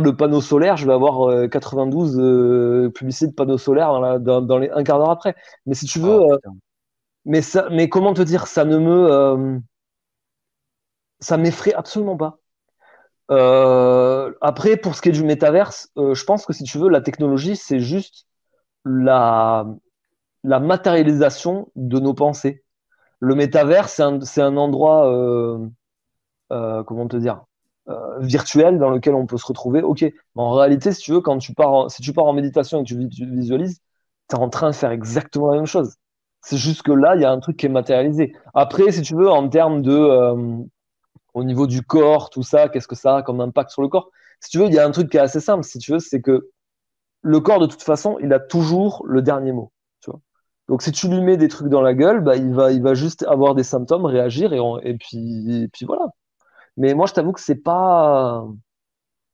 de panneaux solaires, je vais avoir 92 publicités de panneaux solaires dans les un quart d'heure après. Mais si tu veux, Oh putain. mais comment te dire, ça m'effraie absolument pas. Après, pour ce qui est du métaverse, je pense que si tu veux, la technologie, c'est juste la, la matérialisation de nos pensées. Le métaverse, c'est un endroit, comment te dire, virtuel dans lequel on peut se retrouver. Ok, mais en réalité, si tu veux, si tu pars en méditation et que tu visualises, tu es en train de faire exactement la même chose. C'est juste que là, il y a un truc qui est matérialisé. Après, si tu veux, en termes de, au niveau du corps, tout ça, qu'est-ce que ça a comme impact sur le corps? Si tu veux, il y a un truc qui est assez simple, si tu veux, c'est que le corps, de toute façon, il a toujours le dernier mot. Tu vois. Donc, si tu lui mets des trucs dans la gueule, bah, il va juste avoir des symptômes, réagir, et puis voilà. Mais moi, je t'avoue que c'est pas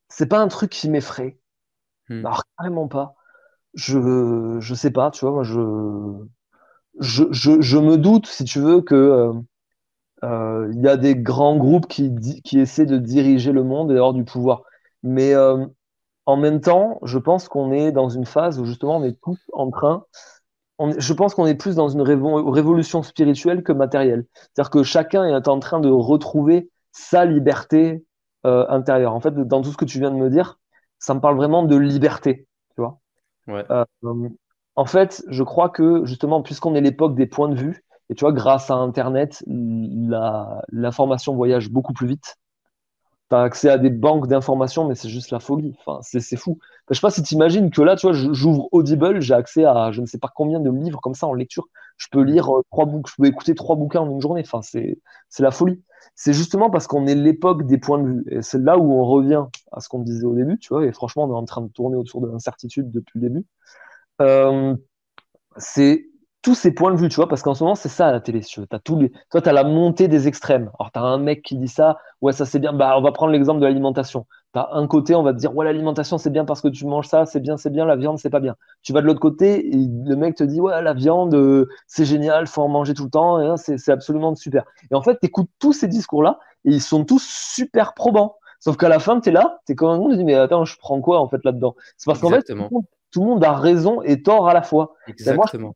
un truc qui m'effraie. Hmm. Alors, carrément pas. Je sais pas, tu vois, moi, je me doute, si tu veux, que il y a des grands groupes qui essaient de diriger le monde et d'avoir du pouvoir. Mais en même temps, je pense qu'on est dans une phase où justement on est tous en train. Je pense qu'on est plus dans une révolution spirituelle que matérielle. C'est-à-dire que chacun est en train de retrouver sa liberté intérieure. En fait, dans tout ce que tu viens de me dire, ça me parle vraiment de liberté. Tu vois. Ouais. Euh, en fait, je crois que justement, puisqu'on est l'époque des points de vue, et tu vois, grâce à Internet, l'information voyage beaucoup plus vite. Tu as accès à des banques d'informations, mais c'est juste la folie. Enfin, c'est fou. Enfin, je sais pas si tu imagines que là, tu vois, j'ouvre Audible, j'ai accès à je ne sais pas combien de livres comme ça en lecture. Je peux Hmm. lire je peux écouter 3 bouquins en une journée. Enfin, c'est la folie. C'est justement parce qu'on est l'époque des points de vue. Et c'est là où on revient à ce qu'on disait au début, tu vois. Et franchement, on est en train de tourner autour de l'incertitude depuis le début. Euh, c'est tous ces points de vue, tu vois, parce qu'en ce moment, c'est ça à la télé, si tu veux. Toi, t'as la montée des extrêmes. Alors, t'as un mec qui dit ça, ouais, ça c'est bien. Bah, on va prendre l'exemple de l'alimentation. T'as un côté, on va te dire, ouais, l'alimentation c'est bien parce que tu manges ça, c'est bien, la viande c'est pas bien. Tu vas de l'autre côté, et le mec te dit, ouais, la viande, c'est génial, faut en manger tout le temps, et là, c'est absolument super. Et en fait, t'écoutes tous ces discours-là, et ils sont tous super probants. Sauf qu'à la fin, t'es là, t'es comme un monde, tu dis, mais attends, je prends quoi en fait là-dedans? C'est parce qu'en fait, Exactement. tout le monde a raison et tort à la fois. Ben, Exactement.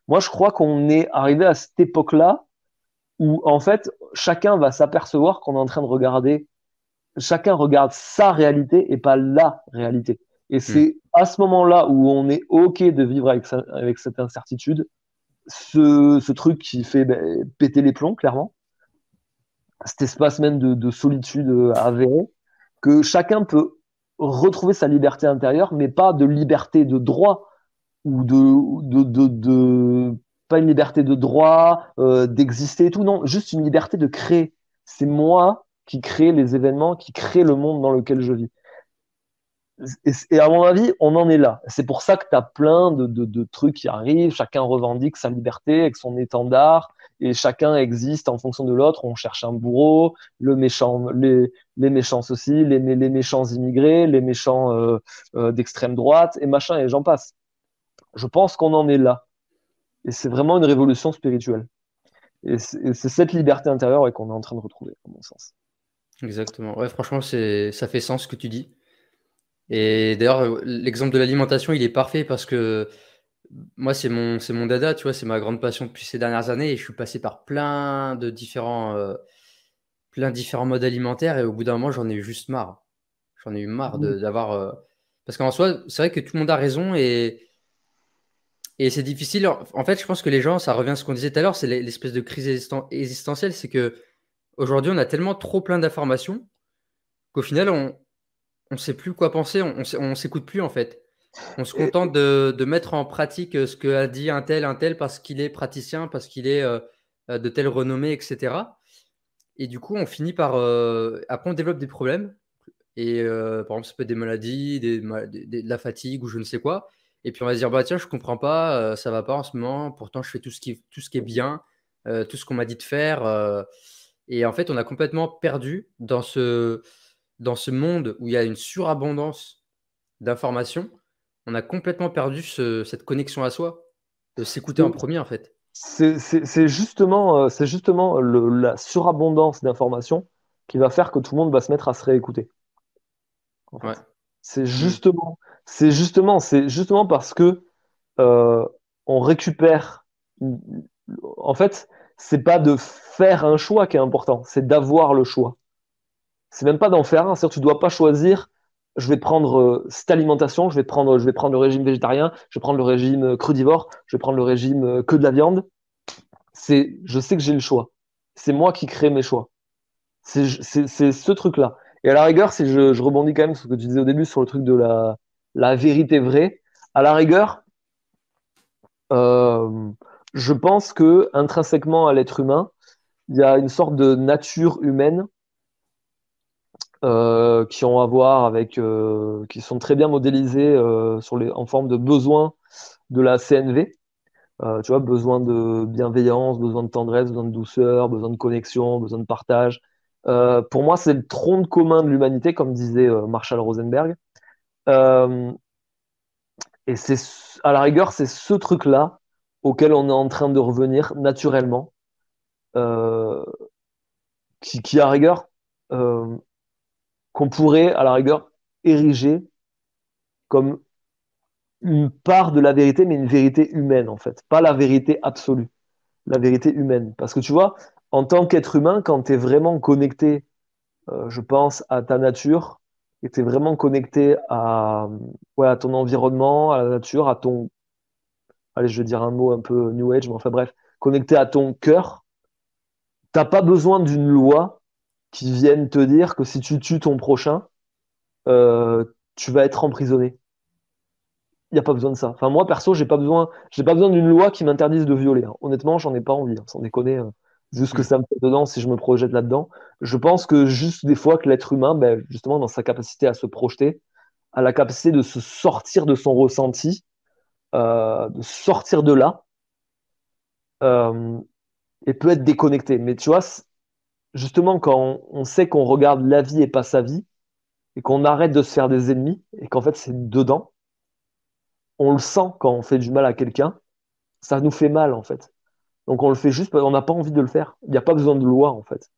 moi, je crois qu'on est arrivé à cette époque-là où, en fait, chacun va s'apercevoir qu'on est en train de regarder, chacun regarde sa réalité et pas la réalité. Et Hmm. c'est à ce moment-là où on est OK de vivre avec cette incertitude, ce truc qui fait ben, péter les plombs, clairement, cet espace même de solitude avérée, que chacun peut retrouver sa liberté intérieure, mais pas de liberté de droit ou pas une liberté de droit, d'exister et tout, non, juste une liberté de créer. C'est moi qui crée les événements, qui crée le monde dans lequel je vis. Et à mon avis, on en est là. C'est pour ça que tu as plein de trucs qui arrivent, chacun revendique sa liberté avec son étendard, et chacun existe en fonction de l'autre. On cherche un bourreau, le méchant, les méchants ceci, les méchants immigrés, les méchants d'extrême droite, et machin, et j'en passe. Je pense qu'on en est là. Et c'est vraiment une révolution spirituelle. Et c'est cette liberté intérieure ouais, qu'on est en train de retrouver, à mon sens. Exactement. Ouais, franchement, ça fait sens ce que tu dis. Et d'ailleurs, l'exemple de l'alimentation, il est parfait parce que moi, c'est mon dada, tu vois, c'est ma grande passion depuis ces dernières années et je suis passé par plein de différents modes alimentaires et au bout d'un moment, j'en ai eu juste marre. J'en ai eu marre Mhm. d'avoir. Parce qu'en soi, c'est vrai que tout le monde a raison et c'est difficile. En fait, je pense que les gens, ça revient à ce qu'on disait tout à l'heure, c'est l'espèce de crise existentielle, c'est que aujourd'hui, on a tellement trop plein d'informations qu'au final, on sait plus quoi penser, on s'écoute plus en fait. On se Et- contente de mettre en pratique ce que a dit un tel parce qu'il est praticien, parce qu'il est de telle renommée, etc. Et du coup, on finit par après on développe des problèmes. Et par exemple, ça peut être des maladies, de la fatigue ou je ne sais quoi. Et puis on va se dire, bah tiens, je comprends pas, ça va pas en ce moment. Pourtant, je fais tout ce qui est bien, tout ce qu'on m'a dit de faire. Et en fait, on a complètement perdu dans ce monde où il y a une surabondance d'informations. On a complètement perdu cette connexion à soi, de s'écouter en premier en fait. c'est justement la surabondance d'informations qui va faire que tout le monde va se mettre à se réécouter, en Ouais. fait. C'est Hmm. justement, c'est justement parce que euh, on récupère. En fait, c'est pas de faire un choix qui est important, c'est d'avoir le choix. C'est même pas d'en faire un. C'est-à-dire que tu dois pas choisir. Je vais prendre cette alimentation. Je vais prendre le régime végétarien. Je vais prendre le régime crudivore. Je vais prendre le régime que de la viande. Je sais que j'ai le choix. C'est moi qui crée mes choix. C'est ce truc-là. Et à la rigueur, si je rebondis quand même sur ce que tu disais au début sur le truc de la vérité vraie. À la rigueur, euh, je pense que intrinsèquement à l'être humain, il y a une sorte de nature humaine qui ont à voir avec, qui sont très bien modélisées en forme de besoin de la CNV. Tu vois, besoin de bienveillance, besoin de tendresse, besoin de douceur, besoin de connexion, besoin de partage. Pour moi, c'est le tronc commun de l'humanité, comme disait Marshall Rosenberg. Euh, et à la rigueur, c'est ce truc-là auquel on est en train de revenir naturellement, euh, qui, à la rigueur, euh, qu'on pourrait, à la rigueur, ériger comme une part de la vérité, mais une vérité humaine, en fait. Pas la vérité absolue, la vérité humaine. Parce que tu vois, en tant qu'être humain, quand tu es vraiment connecté, je pense, à ta nature, et tu es vraiment connecté ouais, à ton environnement, à la nature, à ton, allez, je vais dire un mot un peu New Age, mais enfin bref, connecté à ton cœur, t'as pas besoin d'une loi qui vienne te dire que si tu tues ton prochain, tu vas être emprisonné. Il n'y a pas besoin de ça. Enfin, moi, perso, j'ai pas besoin d'une loi qui m'interdise de violer, hein. Honnêtement, j'en ai pas envie, hein, sans déconner. Vu ce que Hmm. ça me fait dedans, si je me projette là-dedans. Je pense que juste des fois que l'être humain, ben, justement, dans sa capacité à se projeter, a la capacité de se sortir de son ressenti, de sortir de là, euh, et peut être déconnecté. Mais tu vois, justement, quand on sait qu'on regarde la vie et pas sa vie, et qu'on arrête de se faire des ennemis, et qu'en fait, c'est dedans, on le sent quand on fait du mal à quelqu'un, ça nous fait mal, en fait. Donc on le fait juste parce qu'on n'a pas envie de le faire. Il n'y a pas besoin de loi, en fait.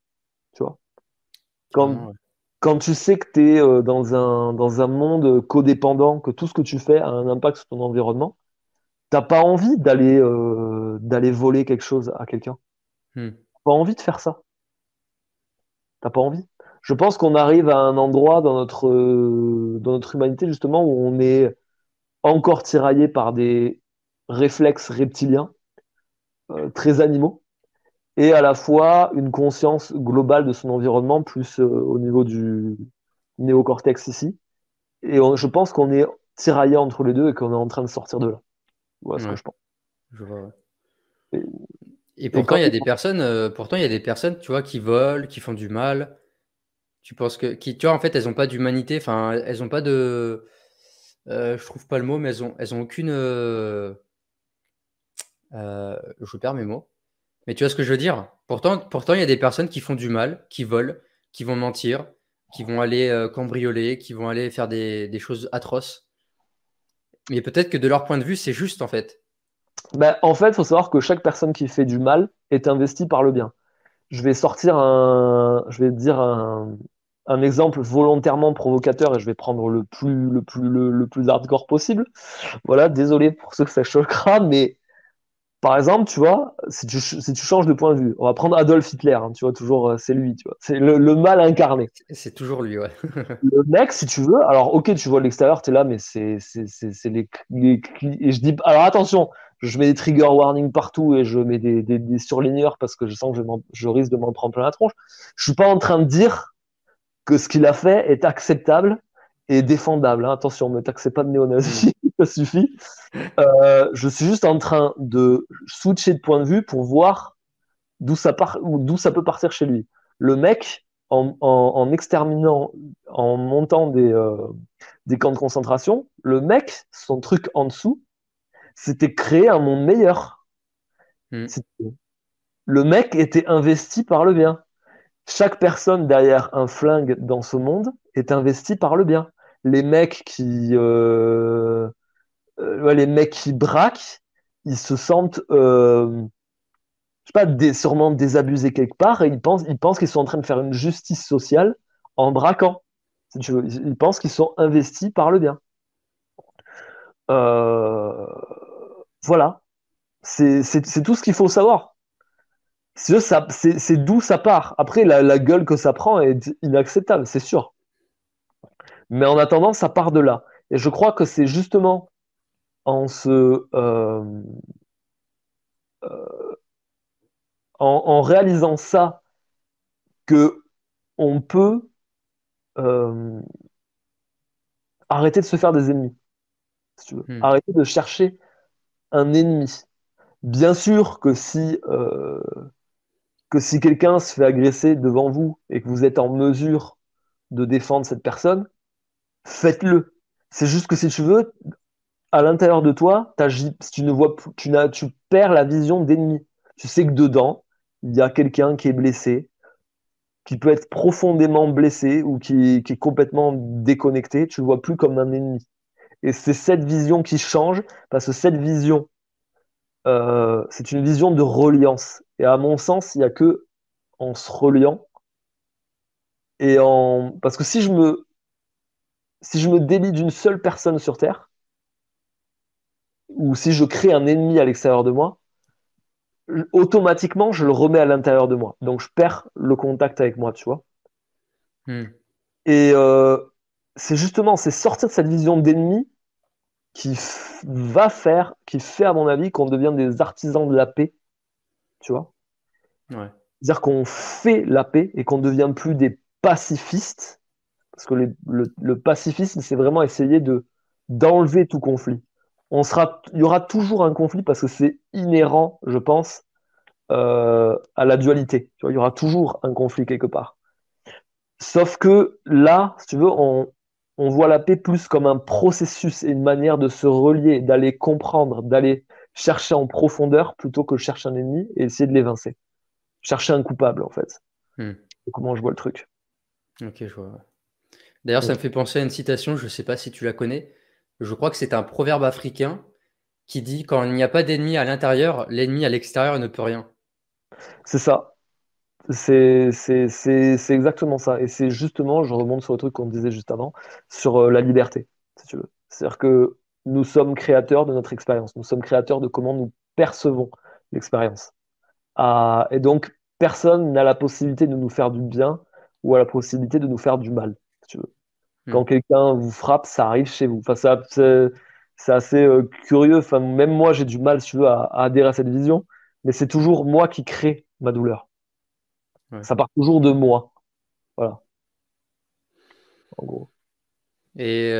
Tu vois. Quand, Carrément, ouais. quand tu sais que tu es dans un monde codépendant, que tout ce que tu fais a un impact sur ton environnement, t'as pas envie d'aller voler quelque chose à quelqu'un. Hmm. T'as pas envie de faire ça. T'as pas envie. Je pense qu'on arrive à un endroit dans notre humanité, justement, où on est encore tiraillé par des réflexes reptiliens, très animaux, et à la fois une conscience globale de son environnement, plus au niveau du néocortex ici. Et je pense qu'on est tiraillé entre les deux et qu'on est en train de sortir de là. Voilà ce que Ouais, je pense. je vois, ouais. Et, Et et pourtant, quand, il y a des personnes, tu vois, qui volent, qui font du mal. Tu penses tu vois, en fait, elles ont pas d'humanité. Enfin, elles ont pas de, je trouve pas le mot, mais elles ont aucune. Je perds mes mots. Mais tu vois ce que je veux dire? Pourtant, il y a des personnes qui font du mal, qui volent, qui vont mentir, qui vont aller cambrioler, qui vont aller faire des choses atroces. Mais peut-être que de leur point de vue, c'est juste en fait. ben, en fait, il faut savoir que chaque personne qui fait du mal est investie par le bien. Je vais dire un exemple volontairement provocateur et je vais prendre le plus hardcore possible. Voilà, désolé pour ceux que ça choquera, mais par exemple, tu vois, si tu changes de point de vue, on va prendre Adolf Hitler, hein, tu vois, toujours, c'est lui, tu vois, c'est le mal incarné. C'est toujours lui, ouais. Le mec, si tu veux, alors ok, tu vois de l'extérieur, t'es là, mais c'est et je dis, alors attention, je mets des trigger warnings partout et je mets des surligneurs parce que je sens que je risque de m'en prendre plein la tronche. Je suis pas en train de dire que ce qu'il a fait est acceptable et défendable, hein. Attention, ne taxez pas de Hmm. néo-nazi, ça suffit. Je suis juste en train de switcher de point de vue pour voir d'où ça peut partir chez lui. Le mec, en exterminant, en montant des camps de concentration, le mec, son truc en dessous, c'était créer un monde meilleur. Hmm. Le mec était investi par le bien. Chaque personne derrière un flingue dans ce monde est investie par le bien. Les mecs ouais, les mecs qui braquent, ils se sentent, je sais pas, sûrement désabusés quelque part et ils pensent qu'ils sont en train de faire une justice sociale en braquant. Si tu veux. Ils pensent qu'ils sont investis par le bien. Euh, voilà. C'est tout ce qu'il faut savoir. Si tu veux, c'est d'où ça part. Après, la gueule que ça prend est inacceptable, c'est sûr. Mais en attendant, ça part de là. Et je crois que c'est justement en en réalisant ça que on peut euh, arrêter de se faire des ennemis, si tu veux. Hmm. Arrêter de chercher un ennemi. Bien sûr que si quelqu'un se fait agresser devant vous et que vous êtes en mesure de défendre cette personne, faites-le. C'est juste que si tu veux, à l'intérieur de toi, si tu ne vois, tu perds la vision d'ennemi. Tu sais que dedans, il y a quelqu'un qui est blessé, qui peut être profondément blessé ou qui est complètement déconnecté. Tu le vois plus comme un ennemi. Et c'est cette vision qui change, parce que cette vision, c'est une vision de reliance. Et à mon sens, il n'y a que en se reliant parce que si je me délie d'une seule personne sur Terre, ou si je crée un ennemi à l'extérieur de moi, automatiquement, je le remets à l'intérieur de moi. Donc, je perds le contact avec moi, tu vois. Hmm. Et c'est sortir de cette vision d'ennemi qui fait, à mon avis, qu'on devient des artisans de la paix, tu vois. Ouais. C'est-à-dire qu'on fait la paix et qu'on ne devient plus des pacifistes, parce que le pacifisme, c'est vraiment essayer d'enlever tout conflit. Il y aura toujours un conflit parce que c'est inhérent, je pense, à la dualité. Tu vois, il y aura toujours un conflit quelque part. Sauf que là, si tu veux, on voit la paix plus comme un processus et une manière de se relier, d'aller comprendre, d'aller chercher en profondeur plutôt que chercher un ennemi et essayer de l'évincer. Chercher un coupable, en fait. Hmm. C'est comment je vois le truc. Ok, je vois. D'ailleurs, ça me fait penser à une citation, je ne sais pas si tu la connais. Je crois que c'est un proverbe africain qui dit: quand il n'y a pas d'ennemi à l'intérieur, l'ennemi à l'extérieur ne peut rien. C'est ça. C'est exactement ça. Et c'est justement, je remonte sur le truc qu'on disait juste avant, sur la liberté, si tu veux. C'est-à-dire que nous sommes créateurs de notre expérience. Nous sommes créateurs de comment nous percevons l'expérience. Et donc, personne n'a la possibilité de nous faire du bien ou a la possibilité de nous faire du mal, si tu veux. Hmm. Quand quelqu'un vous frappe, ça arrive chez vous. Enfin, c'est assez curieux. Enfin, même moi, j'ai du mal, si tu veux, à adhérer à cette vision. Mais c'est toujours moi qui crée ma douleur. Ouais. Ça part toujours de moi. Voilà, en gros. Mais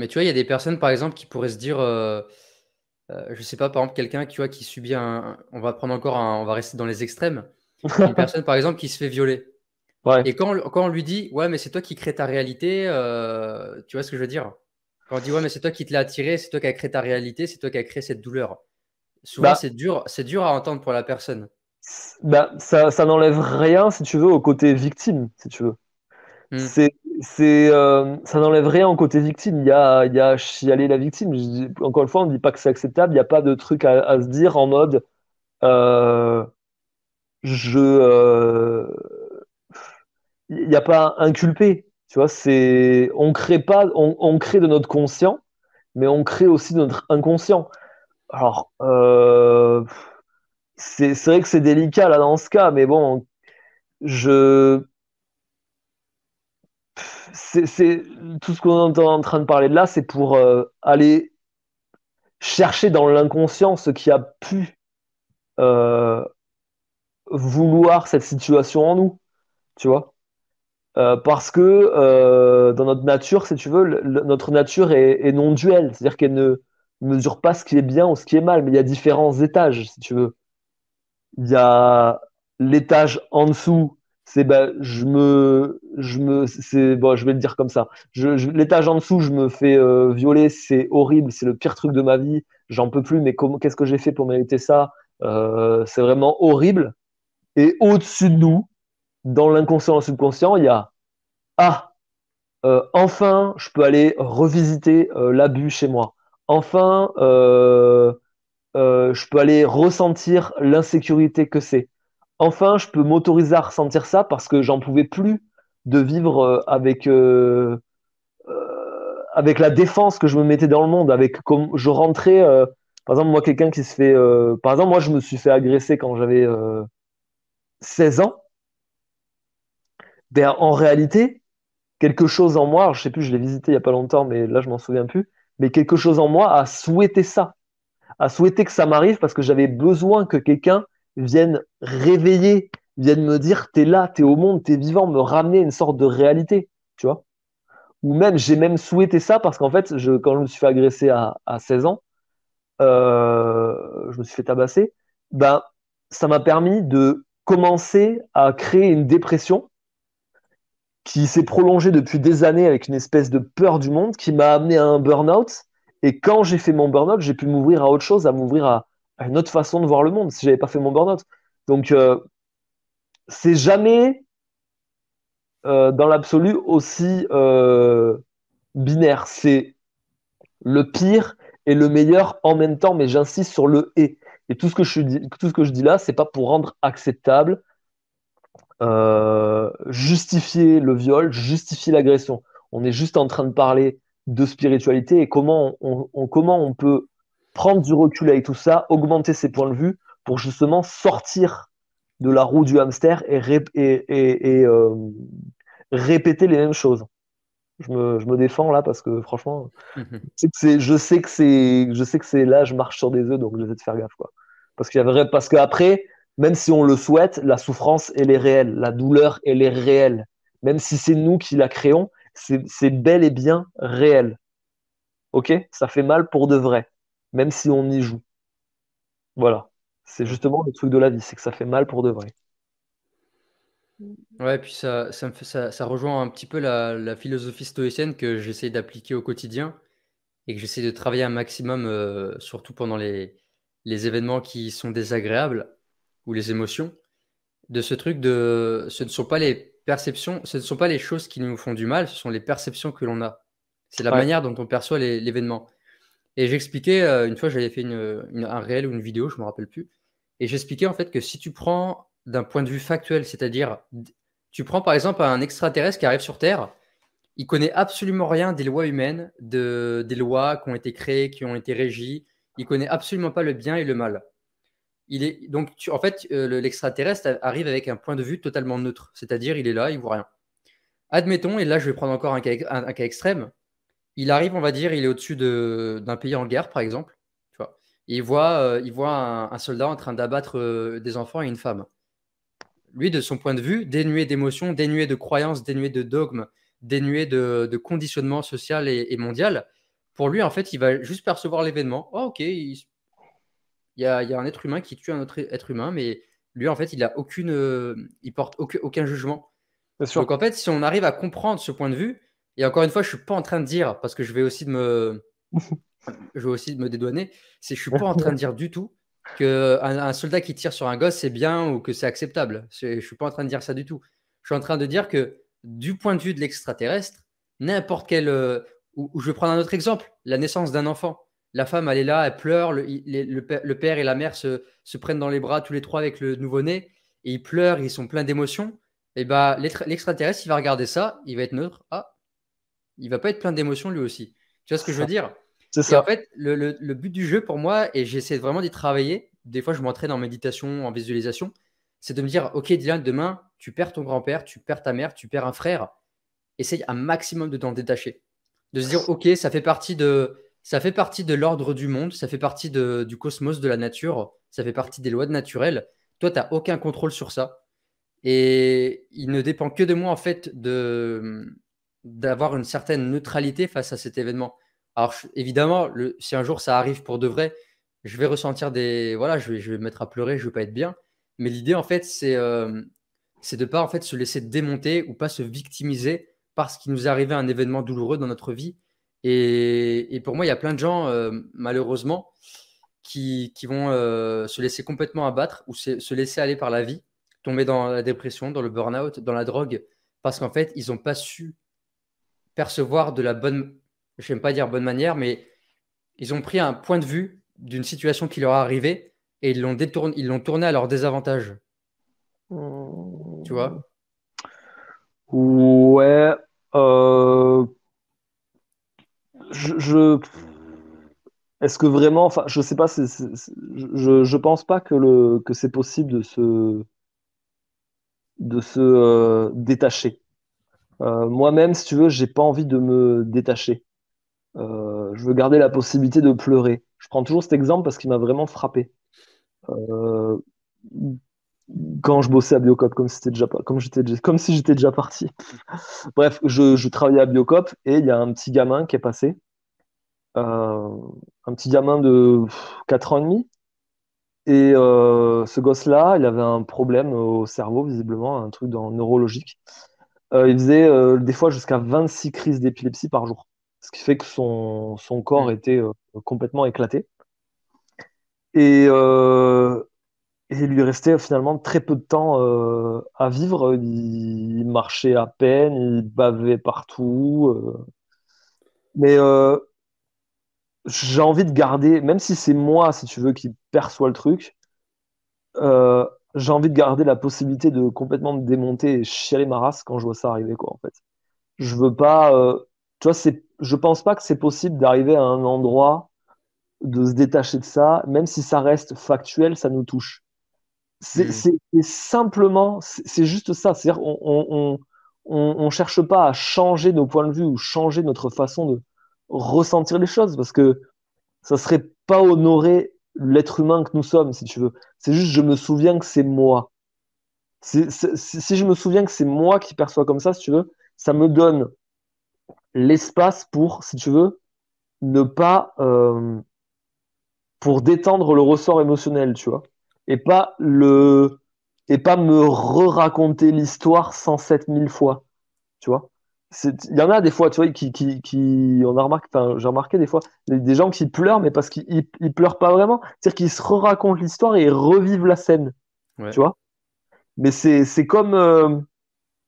tu vois, il y a des personnes, par exemple, qui pourraient se dire, je sais pas, par exemple, quelqu'un qui subit on va prendre encore on va rester dans les extrêmes. Une personne, par exemple, qui se fait violer. Ouais, Et quand on lui dit, ouais, mais c'est toi qui crée ta réalité, tu vois ce que je veux dire? Quand on dit, ouais, mais c'est toi qui te l'as attiré, c'est toi qui as créé ta réalité, c'est toi qui as créé cette douleur. Souvent, bah, c'est dur à entendre pour la personne. ça n'enlève rien, si tu veux, au côté victime, si tu veux. Hmm. Ça n'enlève rien au côté victime. Il y a chialer la victime. Encore une fois, on ne dit pas que c'est acceptable. Il n'y a pas de truc à se dire en mode euh, je. Il n'y a pas inculpé. Tu vois, on crée pas, on crée de notre conscient, mais on crée aussi de notre inconscient. Alors, c'est vrai que c'est délicat là dans ce cas, mais bon, je, c'est tout ce qu'on est en train de parler de là, c'est pour aller chercher dans l'inconscient ce qui a pu euh, vouloir cette situation en nous, tu vois. Parce que dans notre nature, si tu veux, notre nature est non duelle, c'est-à-dire qu'elle ne mesure pas ce qui est bien ou ce qui est mal, mais il y a différents étages, si tu veux. Il y a l'étage en dessous, c'est ben, c'est bon, je vais le dire comme ça. L'étage en dessous, je me fais violer, c'est horrible, c'est le pire truc de ma vie, j'en peux plus, mais qu'est-ce que j'ai fait pour mériter ça? C'est vraiment horrible. Et au-dessus de nous, dans l'inconscient et le subconscient, il y a ah, enfin, je peux aller revisiter l'abus chez moi. Enfin, je peux aller ressentir l'insécurité que c'est. Enfin, je peux m'autoriser à ressentir ça parce que j'en pouvais plus de vivre avec la défense que je me mettais dans le monde, avec comme je rentrais. Par exemple, moi, quelqu'un qui se fait. Par exemple, moi, je me suis fait agresser quand j'avais 16 ans, ben, en réalité, quelque chose en moi, alors, je sais plus, je l'ai visité il y a pas longtemps, mais là, je m'en souviens plus, mais quelque chose en moi a souhaité ça, a souhaité que ça m'arrive parce que j'avais besoin que quelqu'un vienne réveiller, vienne me dire, t'es là, t'es au monde, t'es vivant, me ramener une sorte de réalité, tu vois. Ou même, j'ai même souhaité ça parce qu'en fait, quand je me suis fait agresser à 16 ans, je me suis fait tabasser, ben, ça m'a permis de commencer à créer une dépression qui s'est prolongée depuis des années avec une espèce de peur du monde qui m'a amené à un burn-out. Et quand j'ai fait mon burn-out, j'ai pu m'ouvrir à autre chose, à m'ouvrir à une autre façon de voir le monde si j'avais pas fait mon burn-out. Donc, c'est jamais dans l'absolu aussi binaire. C'est le pire et le meilleur en même temps, mais j'insiste sur le et. Et tout ce que je dis là, c'est pas pour rendre acceptable, justifier le viol, justifier l'agression. On est juste en train de parler de spiritualité et comment on peut prendre du recul avec tout ça, augmenter ses points de vue pour justement sortir de la roue du hamster et répéter les mêmes choses. Je me défends là parce que franchement, je sais que c'est là, je marche sur des œufs, donc j'essaie de faire gaffe, quoi. Parce qu'après, même si on le souhaite, la souffrance, elle est réelle. La douleur, elle est réelle. Même si c'est nous qui la créons, c'est bel et bien réel. Ok? Ça fait mal pour de vrai. Même si on y joue. Voilà. C'est justement le truc de la vie, c'est que ça fait mal pour de vrai. Ouais, puis ça me fait, ça rejoint un petit peu la philosophie stoïcienne que j'essaie d'appliquer au quotidien et que j'essaie de travailler un maximum, surtout pendant les événements qui sont désagréables ou les émotions. De ce truc de ce ne sont pas les perceptions, ce ne sont pas les choses qui nous font du mal, ce sont les perceptions que l'on a. C'est la Ouais. manière dont on perçoit l'événement. Et j'expliquais, une fois, j'avais fait un réel ou une vidéo, je me rappelle plus. Et j'expliquais en fait que si tu prends d'un point de vue factuel, c'est-à-dire, tu prends par exemple un extraterrestre qui arrive sur Terre, il connaît absolument rien des lois humaines, des lois qui ont été créées, qui ont été régies. Il connaît absolument pas le bien et le mal. Donc, en fait, l'extraterrestre arrive avec un point de vue totalement neutre, c'est-à-dire il est là, il voit rien. Admettons, et là je vais prendre encore un cas extrême, il arrive, on va dire, il est au-dessus d'un pays en guerre, par exemple, tu vois, et il voit un soldat en train d'abattre des enfants et une femme. Lui, de son point de vue, dénué d'émotions, dénué de croyances, dénué de dogmes, dénué de conditionnement social et mondial, pour lui, en fait, il va juste percevoir l'événement. Oh, ok, il y a un être humain qui tue un autre être humain, mais lui, en fait, il porte aucun jugement. Bien Donc, sûr. en fait, si on arrive à comprendre ce point de vue, et encore une fois, je suis pas en train de dire, parce que je vais aussi me dédouaner, je suis pas en train de dire du tout que un soldat qui tire sur un gosse, c'est bien ou que c'est acceptable. Je suis pas en train de dire ça du tout. Je suis en train de dire que du point de vue de l'extraterrestre, n'importe quel. Ou je vais prendre un autre exemple, la naissance d'un enfant. La femme, elle est là, elle pleure, le père et la mère se prennent dans les bras tous les trois avec le nouveau-né, et ils pleurent, ils sont pleins d'émotions. Et bah, l'extraterrestre, il va regarder ça, il va être neutre. Ah, il va pas être plein d'émotions lui aussi. Tu vois ce que C'est je veux ça. dire? C'est Et en ça. fait, le but du jeu pour moi, et j'essaie vraiment d'y travailler, des fois je m'entraîne en méditation, en visualisation, c'est de me dire, ok Dylan, demain, tu perds ton grand-père, tu perds ta mère, tu perds un frère, essaye un maximum de t'en détacher. De se dire, ok, ça fait partie de l'ordre du monde, ça fait partie du cosmos, de la nature, ça fait partie des lois naturelles. Toi, tu n'as aucun contrôle sur ça. Et il ne dépend que de moi, en fait, d'avoir une certaine neutralité face à cet événement. Alors, évidemment, si un jour ça arrive pour de vrai, je vais ressentir voilà, je vais me mettre à pleurer, je vais pas être bien. Mais l'idée, en fait, c'est de pas, en fait, se laisser démonter ou pas se victimiser parce qu'il nous est arrivé un événement douloureux dans notre vie. Et pour moi, il y a plein de gens, malheureusement, qui vont se laisser complètement abattre ou se laisser aller par la vie, tomber dans la dépression, dans le burn-out, dans la drogue, parce qu'en fait, ils n'ont pas su percevoir de la bonne, je n'aime pas dire bonne manière, mais ils ont pris un point de vue d'une situation qui leur est arrivée et ils l'ont tourné à leur désavantage, tu vois? Ouais. euh, je, Est-ce que vraiment, enfin, je sais pas, je pense pas que c'est possible de se détacher. Moi-même, si tu veux, j'ai pas envie de me détacher. Je veux garder la possibilité de pleurer. Je prends toujours cet exemple parce qu'il m'a vraiment frappé. Euh, Quand je bossais à Biocop, comme si c'était déjà pas, comme si j'étais déjà parti. Bref, je travaillais à Biocop et il y a un petit gamin qui est passé, euh, un petit gamin de 4 ans et demi. Et ce gosse-là, il avait un problème au cerveau, visiblement, un truc neurologique. Il faisait des fois jusqu'à 26 crises d'épilepsie par jour, ce qui fait que son corps Hmm. était complètement éclaté. Et, euh, et il lui restait finalement très peu de temps à vivre. Il marchait à peine, il bavait partout. Mais j'ai envie de garder, même si c'est moi, si tu veux, qui perçois le truc, euh, j'ai envie de garder la possibilité de complètement me démonter et chialer ma race quand je vois ça arriver, quoi, en fait. Je veux pas, tu vois, je pense pas que c'est possible d'arriver à un endroit, de se détacher de ça, même si ça reste factuel, ça nous touche. Hmm. C'est simplement, c'est juste ça. C'est-à-dire, on cherche pas à changer nos points de vue ou changer notre façon de ressentir les choses parce que ça serait pas honorer l'être humain que nous sommes, si tu veux. C'est juste, je me souviens que c'est moi. Si je me souviens que c'est moi qui perçois comme ça, si tu veux, ça me donne l'espace pour, si tu veux, ne pas, pour détendre le ressort émotionnel, tu vois, et pas le, et pas me re-raconter l'histoire 107 000 fois, tu vois. Il y en a des fois, tu vois, on a remarqué, enfin, j'ai remarqué des fois, des gens qui pleurent, mais parce qu'ils pleurent pas vraiment, c'est-à-dire qu'ils se re-racontent l'histoire et ils revivent la scène, tu Ouais. vois. Mais c'est comme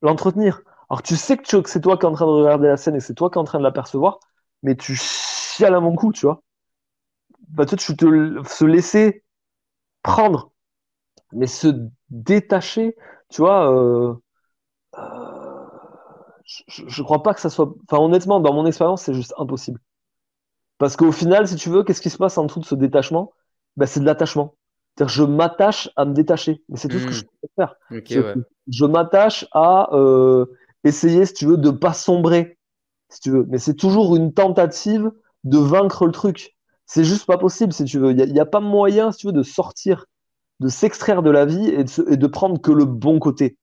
l'entretenir. Alors tu sais que c'est toi qui es en train de regarder la scène et c'est toi qui es en train de l'apercevoir, mais tu chiales à mon cou, tu vois. Bah, toi, se laisser prendre, mais se détacher, tu vois, je crois pas que ça soit. Enfin, honnêtement, dans mon expérience, c'est juste impossible. Parce qu'au final, si tu veux, qu'est-ce qui se passe en dessous de ce détachement? Ben, c'est de l'attachement. C'est-à-dire, je m'attache à me détacher. Mais c'est tout ce que je Hmm. peux faire. Ok, C'est- ouais. Je m'attache à essayer, si tu veux, de pas sombrer, si tu veux. Mais c'est toujours une tentative de vaincre le truc. C'est juste pas possible, si tu veux. Il y a pas moyen, si tu veux, de sortir, de s'extraire de la vie et de prendre que le bon côté.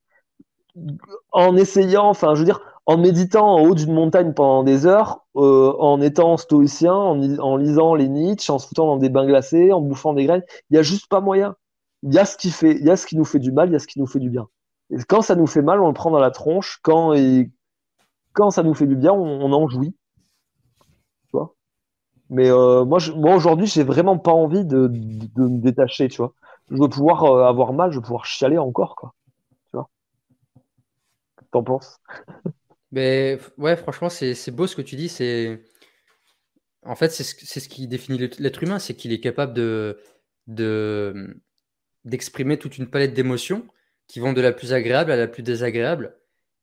En essayant, enfin, je veux dire, en méditant en haut d'une montagne pendant des heures, en étant stoïcien, en lisant les Nietzsche, en se foutant dans des bains glacés, en bouffant des graines, il n'y a juste pas moyen. Il y a ce qui nous fait du mal, il y a ce qui nous fait du bien. Et quand ça nous fait mal, on le prend dans la tronche. Quand ça nous fait du bien, on en jouit, tu vois. Mais moi aujourd'hui, j'ai vraiment pas envie de me détacher, tu vois. Je veux pouvoir avoir mal, je veux pouvoir chialer encore, quoi. Tu vois. T'en penses? Mais ouais, franchement, c'est beau ce que tu dis. En fait, c'est ce qui définit l'être humain, c'est qu'il est capable de, d'exprimer toute une palette d'émotions qui vont de la plus agréable à la plus désagréable.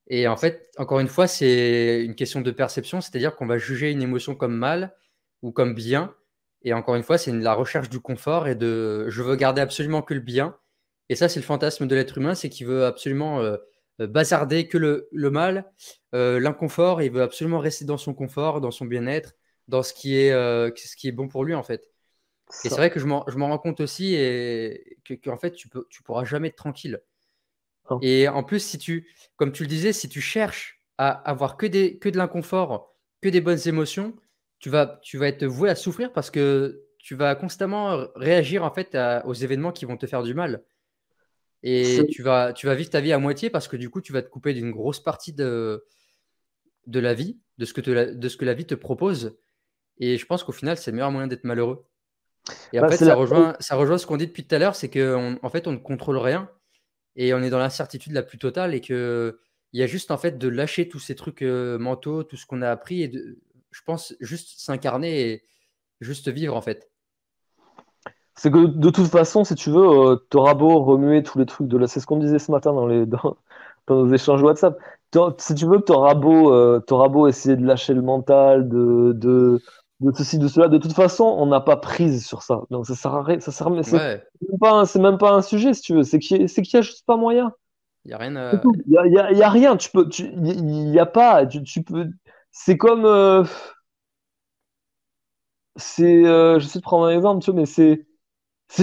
Et en fait, encore une fois, c'est une question de perception, c'est-à-dire qu'on va juger une émotion comme mal ou comme bien. Et encore une fois, c'est la recherche du confort et de je veux garder absolument que le bien. Et ça, c'est le fantasme de l'être humain, c'est qu'il veut absolument bazarder que le mal, l'inconfort, il veut absolument rester dans son confort, dans son bien-être, dans ce qui est bon pour lui, en fait. Et c'est Ça. vrai que je m'en rends compte aussi et en fait, tu pourras jamais être tranquille. Hein. Et en plus, comme tu le disais, si tu cherches à avoir que de l'inconfort, que des bonnes émotions, tu vas être voué à souffrir parce que tu vas constamment réagir en fait aux événements qui vont te faire du mal. Et C'est- tu vas vivre ta vie à moitié parce que du coup, tu vas te couper d'une grosse partie de la vie, de ce que la vie te propose. Et je pense qu'au final, c'est le meilleur moyen d'être malheureux. Et en Bah, fait, c'est la... ça rejoint ce qu'on dit depuis tout à l'heure, c'est qu'en en fait, on ne contrôle rien et on est dans l'incertitude la plus totale et que il y a juste en fait de lâcher tous ces trucs mentaux, tout ce qu'on a appris et je pense juste s'incarner et juste vivre en fait. c'est que de toute façon, si tu veux, t'auras beau remuer tous les trucs de là, c'est ce qu'on disait ce matin dans nos échanges WhatsApp. Si tu veux, t'auras beau essayer de lâcher le mental, de ceci, de cela. De toute façon, on n'a pas prise sur ça. Donc ça sert à rien, ça sert, mais Ouais, c'est même pas un sujet, si tu veux. C'est qu'il y a juste pas moyen. Il y a rien C'est à. tout. Il y a rien. Il y a pas. Tu peux. C'est comme. J'essaie de prendre un exemple, tu vois, mais c'est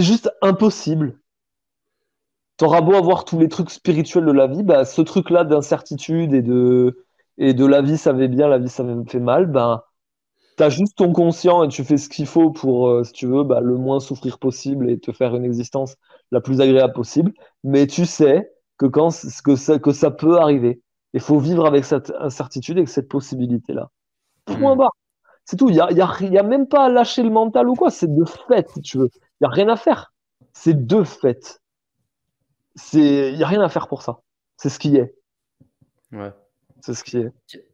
juste impossible. T'auras beau avoir tous les trucs spirituels de la vie, bah, ce truc-là d'incertitude et de la vie ça va bien, la vie ça me fait mal, ben, t'as juste ton conscient et tu fais ce qu'il faut pour, si tu veux, bah, le moins souffrir possible et te faire une existence la plus agréable possible. Mais tu sais que ça peut arriver. Il faut vivre avec cette incertitude et cette possibilité-là. Point Hmm. barre. C'est tout. Il y a même pas à lâcher le mental ou quoi. C'est de fait, si tu veux. Il n'y a rien à faire. C'est de fait. Il n'y a rien à faire pour ça. C'est ce qui est. Ouais. C'est ce qui est.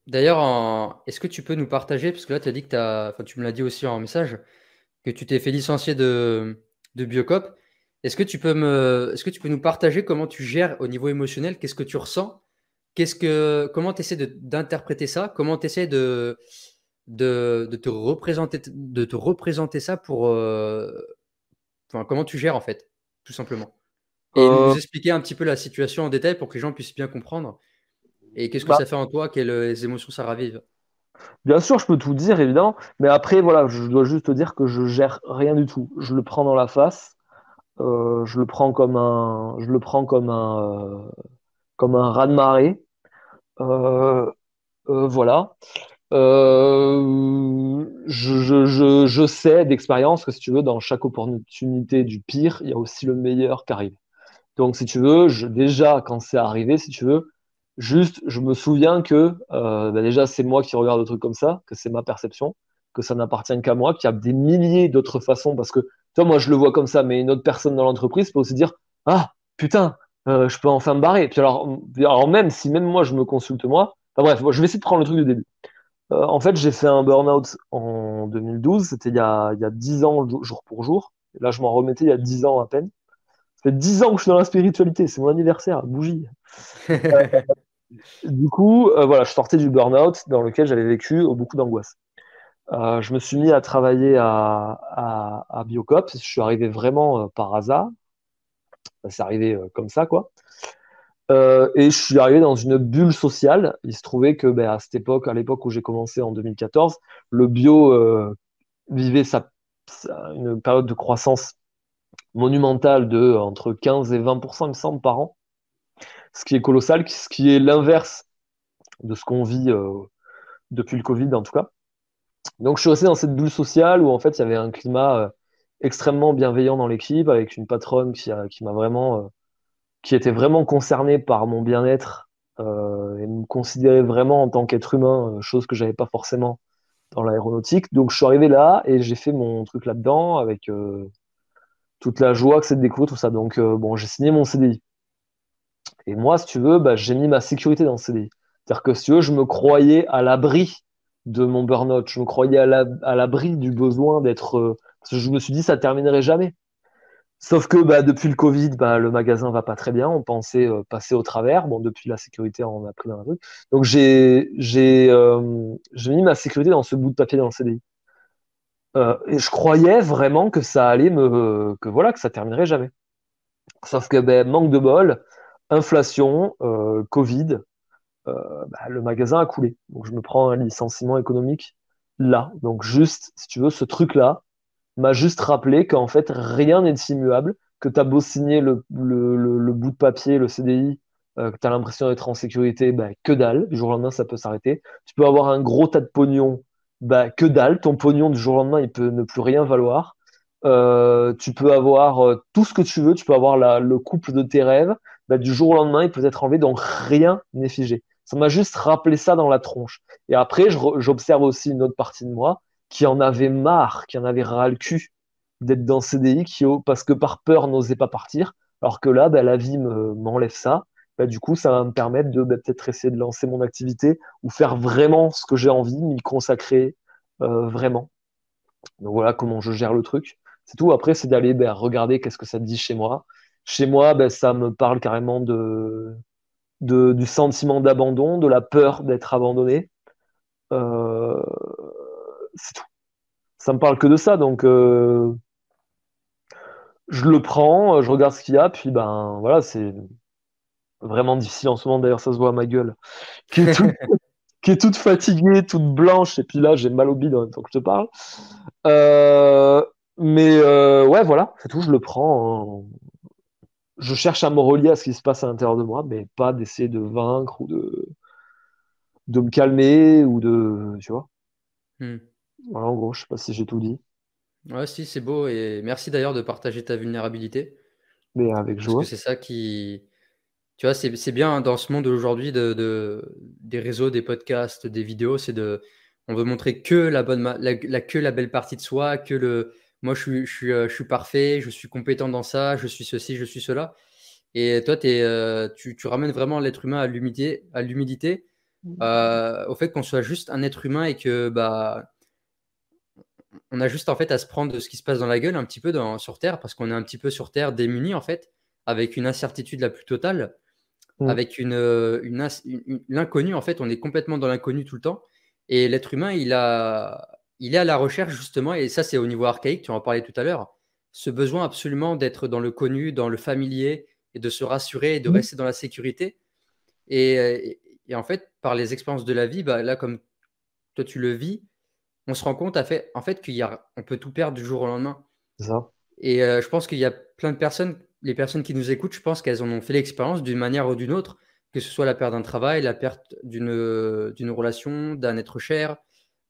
D'ailleurs, est-ce que tu peux nous partager, parce que là, tu as dit que enfin, tu me l'as dit aussi en message, que tu t'es fait licencier de Biocop. Est-ce que tu peux nous partager comment tu gères au niveau émotionnel? Qu'est-ce que tu ressens? Comment tu essaies d'interpréter ça? Comment tu essaies de te représenter ça enfin, comment tu gères en fait, tout simplement. Et Euh, nous expliquer un petit peu la situation en détail pour que les gens puissent bien comprendre. Et qu'est-ce que bah, ça fait en toi? Quelles émotions ça ravive? bien sûr, je peux tout dire, évidemment. Mais après, voilà, je dois juste te dire que je gère rien du tout. Je le prends dans la face. Je le prends comme un raz-de-marée. Euh, voilà. Je sais d'expérience que si tu veux, dans chaque opportunité du pire, il y a aussi le meilleur qui arrive. Donc, si tu veux, déjà, quand c'est arrivé, si tu veux, juste, je me souviens que bah, déjà, c'est moi qui regarde le truc comme ça, que c'est ma perception, que ça n'appartient qu'à moi, qu'il y a des milliers d'autres façons, parce que, toi, moi, je le vois comme ça, mais une autre personne dans l'entreprise peut aussi dire, ah, putain, je peux enfin me barrer. Puis alors même si même moi, je me consulte moi, enfin bref, moi, je vais essayer de prendre le truc du début. En fait, j'ai fait un burn-out en 2012, c'était il y a 10 ans, jour pour jour. Et là, je m'en remettais il y a 10 ans à peine. Ça fait 10 ans que je suis dans la spiritualité, c'est mon anniversaire, bougie. Du coup, voilà, je sortais du burn-out dans lequel j'avais vécu beaucoup d'angoisse. Je me suis mis à travailler à Biocop. Je suis arrivé vraiment par hasard. Enfin, c'est arrivé comme ça, quoi. Et je suis arrivé dans une bulle sociale. Il se trouvait que ben, à l'époque où j'ai commencé en 2014, le bio vivait une période de croissance monumentale de entre 15 et 20%, il me semble, par an. Ce qui est colossal, ce qui est l'inverse de ce qu'on vit depuis le Covid, en tout cas. Donc, je suis resté dans cette bulle sociale où, en fait, il y avait un climat extrêmement bienveillant dans l'équipe, avec une patronne qui était vraiment concernée par mon bien-être et me considérait vraiment en tant qu'être humain, chose que j'avais pas forcément dans l'aéronautique. Donc, je suis arrivé là et j'ai fait mon truc là-dedans avec toute la joie que c'est de découvrir tout ça. Donc, bon, j'ai signé mon CDI. Et moi, si tu veux, bah, j'ai mis ma sécurité dans ce CDI. C'est-à-dire que si tu veux, je me croyais à l'abri de mon burn-out. Je me croyais à l'abri du besoin d'être. Parce que je me suis dit, ça terminerait jamais. Sauf que bah, depuis le Covid, bah, le magasin va pas très bien. On pensait passer au travers. Bon, depuis la sécurité, on a pris dans un truc. Donc j'ai mis ma sécurité dans ce bout de papier dans le CDI. Et je croyais vraiment que ça allait que voilà, que ça terminerait jamais. Sauf que ben, manque de bol, inflation, Covid, bah, le magasin a coulé. Donc je me prends un licenciement économique là. Donc juste, si tu veux, ce truc-là m'a juste rappelé qu'en fait, rien n'est immuable, que tu as beau signer le bout de papier, le CDI, que tu as l'impression d'être en sécurité, bah, que dalle, du jour au lendemain, ça peut s'arrêter. Tu peux avoir un gros tas de pognon, bah, que dalle, ton pognon, du jour au lendemain, il peut ne plus rien valoir. Tu peux avoir tout ce que tu veux, tu peux avoir le couple de tes rêves, bah, du jour au lendemain, il peut être enlevé, donc rien n'est figé. Ça m'a juste rappelé ça dans la tronche. Et après, j'observe aussi une autre partie de moi qui en avait marre, qui en avait ras le cul d'être dans CDI, parce que par peur n'osait pas partir, alors que là, bah, la vie m'enlève ça. Bah, du coup, ça va me permettre de bah, peut-être essayer de lancer mon activité ou faire vraiment ce que j'ai envie, m'y consacrer vraiment. Donc voilà comment je gère le truc. C'est tout. Après, c'est d'aller bah, regarder qu'est-ce que ça dit chez moi. Chez moi, bah, ça me parle carrément du sentiment d'abandon, de la peur d'être abandonné. Euh, c'est tout. Ça me parle que de ça. Donc, je le prends, je regarde ce qu'il y a, puis ben voilà, vraiment difficile en ce moment, d'ailleurs, ça se voit à ma gueule, qui est, tout- qui est toute fatiguée, toute blanche, et puis là, j'ai mal au bide en même temps que je te parle. Euh, mais ouais, voilà, c'est tout, je le prends. Je cherche à me relier à ce qui se passe à l'intérieur de moi, mais pas d'essayer de vaincre ou de me calmer ou de. Tu vois? Hmm. Voilà, en gros, je sais pas si j'ai tout dit, Ouais, si, c'est beau et merci d'ailleurs de partager ta vulnérabilité mais avec parce que joie. c'est ça qui, tu vois, c'est bien dans ce monde aujourd'hui des réseaux, des podcasts, des vidéos, on veut montrer que que la belle partie de soi, moi je suis parfait, je suis compétent dans ça, je suis ceci, je suis cela. Et toi, tu ramènes vraiment l'être humain à l'humilité, au fait qu'on soit juste un être humain et que bah on a juste en fait à se prendre de ce qui se passe dans la gueule un petit peu sur Terre, parce qu'on est un petit peu sur Terre démunis en fait, avec une incertitude la plus totale, Mm. avec l'inconnu en fait, on est complètement dans l'inconnu tout le temps. Et l'être humain, il est à la recherche justement, et ça c'est au niveau archaïque, tu en parlais tout à l'heure, ce besoin absolument d'être dans le connu, dans le familier, et de se rassurer et de Mm. rester dans la sécurité. Et en fait, par les expériences de la vie, bah, là comme toi tu le vis, on se rend compte en fait on peut tout perdre du jour au lendemain. C'est ça. Et je pense qu'il y a plein de personnes, les personnes qui nous écoutent, je pense qu'elles en ont fait l'expérience d'une manière ou d'une autre, que ce soit la perte d'un travail, la perte d'une relation, d'un être cher,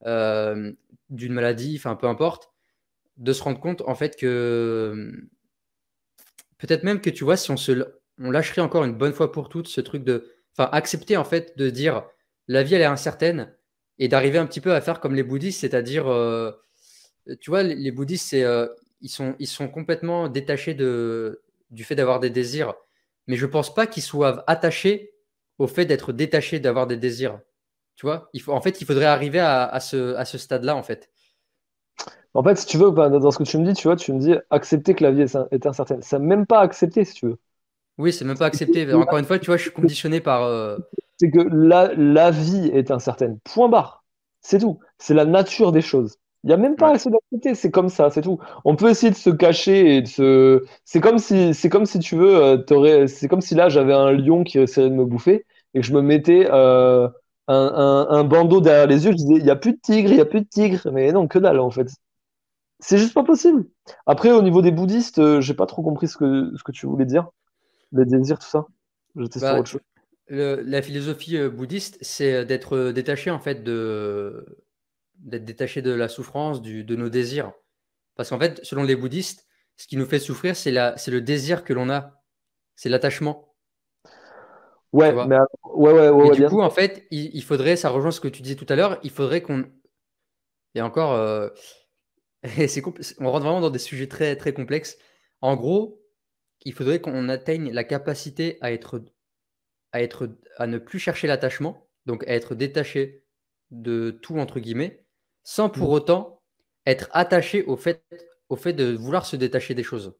euh, d'une maladie, enfin peu importe, de se rendre compte en fait que peut-être même que tu vois, si on lâcherait encore une bonne fois pour toutes ce truc enfin accepter en fait de dire la vie elle est incertaine et d'arriver un petit peu à faire comme les bouddhistes, c'est-à-dire tu vois, les bouddhistes, ils sont complètement détachés du fait d'avoir des désirs. Mais je pense pas qu'ils soient attachés au fait d'être détachés d'avoir des désirs. Tu vois, en fait, il faudrait arriver à ce stade-là, en fait. En fait, si tu veux, bah, dans ce que tu me dis, tu vois, tu me dis accepter que la vie est incertaine. Ça même pas accepter, si tu veux. Oui, c'est même pas accepté. Encore une fois, tu vois, je suis conditionné par. C'est que la vie est incertaine. Point barre. C'est tout. C'est la nature des choses. Il n'y a même pas Ouais. à se d'accepter. C'est comme ça, c'est tout. On peut essayer de se cacher et de se. C'est comme si tu veux, c'est comme si là j'avais un lion qui essayait de me bouffer et que je me mettais un bandeau derrière les yeux. Je disais, il n'y a plus de tigre, il n'y a plus de tigre. Mais non, que dalle en fait. C'est juste pas possible. Après, au niveau des bouddhistes, j'ai pas trop compris ce que tu voulais dire. Les désirs, tout ça. J'étais sur Bah, autre chose. la philosophie bouddhiste, c'est d'être détaché, en fait, d'être détaché de la souffrance, de nos désirs. Parce qu'en fait, selon les bouddhistes, ce qui nous fait souffrir, c'est le désir que l'on a. C'est l'attachement, tu Ouais, mais vois. ouais, Et ouais, du bien coup, sûr. en fait, il faudrait, ça rejoint ce que tu disais tout à l'heure, il faudrait qu'on. Et encore, et on rentre vraiment dans des sujets très, très complexes. En gros, il faudrait qu'on atteigne la capacité à ne plus chercher l'attachement, donc à être détaché de tout, entre guillemets, sans pour Mm. autant être attaché au fait de vouloir se détacher des choses.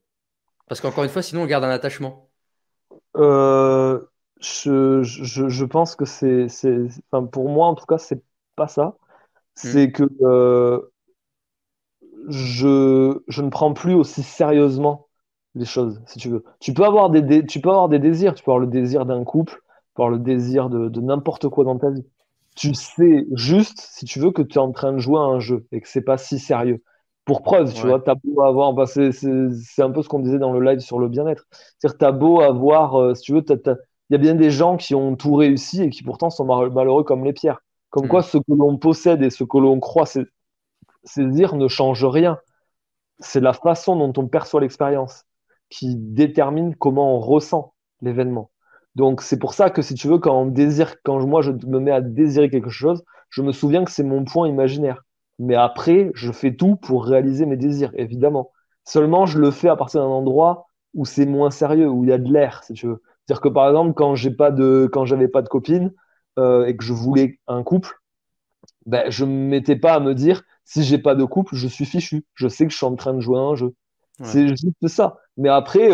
Parce qu'encore une fois, sinon, on garde un attachement. Euh, je pense que enfin, pour moi, en tout cas, c'est pas ça. Hmm. C'est que je ne prends plus aussi sérieusement les choses, si tu veux. Tu peux avoir des désirs. Tu peux avoir le désir d'un couple, tu peux avoir le désir de n'importe quoi dans ta vie. Tu sais juste, si tu veux, que tu es en train de jouer à un jeu et que c'est pas si sérieux. Pour preuve, tu Ouais. vois, t'as beau avoir, bah, c'est un peu ce qu'on disait dans le live sur le bien-être. C'est-à-dire, t'as beau avoir, si tu veux, il y a bien des gens qui ont tout réussi et qui pourtant sont malheureux comme les pierres. Comme quoi, Hmm. ce que l'on possède et ce que l'on croit saisir ne change rien. C'est la façon dont on perçoit l'expérience qui détermine comment on ressent l'événement. Donc c'est pour ça que si tu veux, quand moi je me mets à désirer quelque chose, je me souviens que c'est mon point imaginaire. Mais après, je fais tout pour réaliser mes désirs, évidemment. Seulement, je le fais à partir d'un endroit où c'est moins sérieux, où il y a de l'air, si tu veux. C'est-à-dire que par exemple, quand j'avais pas de copine et que je voulais un couple, ben, je ne me mettais pas à me dire, si j'ai pas de couple, je suis fichu. Je sais que je suis en train de jouer à un jeu. Ouais. C'est juste ça. Mais après,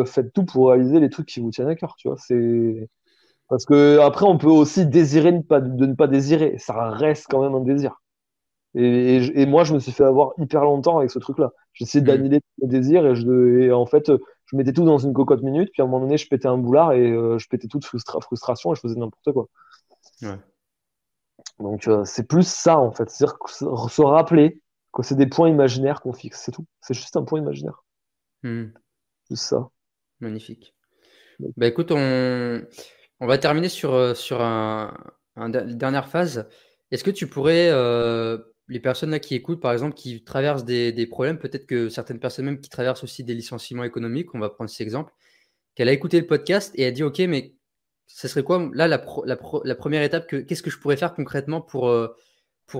faites tout pour réaliser les trucs qui vous tiennent à cœur, tu vois. Parce que après, on peut aussi désirer de ne pas désirer. Ça reste quand même un désir. Et moi, je me suis fait avoir hyper longtemps avec ce truc-là. J'essayais Hmm. d'annuler tous mes désirs et en fait, je mettais tout dans une cocotte minute, puis à un moment donné, je pétais un boulard et je pétais toute frustration et je faisais n'importe quoi. Ouais. Donc, c'est plus ça, en fait. C'est-à-dire se rappeler que c'est des points imaginaires qu'on fixe, c'est tout. C'est juste un point imaginaire. Hmm. Juste ça. Magnifique. Bah écoute, on va terminer sur une dernière phase. Est-ce que tu pourrais, les personnes là qui écoutent, par exemple, qui traversent des problèmes, peut-être que certaines personnes même qui traversent aussi des licenciements économiques, on va prendre cet exemple, qu'elle a écouté le podcast et a dit, OK, mais ce serait quoi, là, la première étape, qu'est-ce que je pourrais faire concrètement pour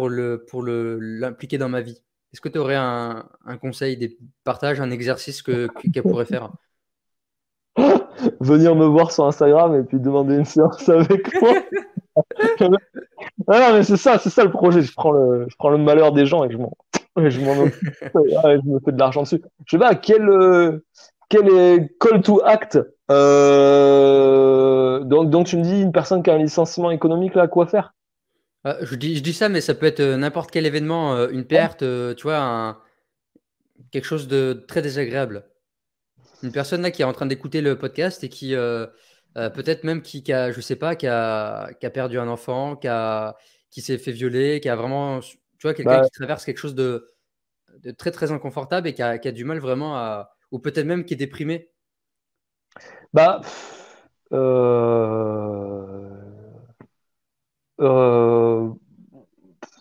l'impliquer dans ma vie? Est-ce que tu aurais un conseil, des partages, un exercice qu'elle pourrait faire? Venir me voir sur Instagram et puis demander une séance avec moi. Ah non, mais c'est ça le projet. Je prends le malheur des gens et je m'en occupe. Ah, et je me fais de l'argent dessus. Je sais pas, quel est call to act donc tu me dis une personne qui a un licenciement économique, là, quoi faire? Je dis ça, mais ça peut être n'importe quel événement, une perte, tu vois, quelque chose de très désagréable. Une personne là qui est en train d'écouter le podcast et qui peut-être même qui a, je sais pas, qui a perdu un enfant, qui s'est fait violer, qui a vraiment, tu vois, quelqu'un Bah, qui traverse quelque chose de très très inconfortable et qui a du mal vraiment ou peut-être même qui est déprimé. bah, pff, euh,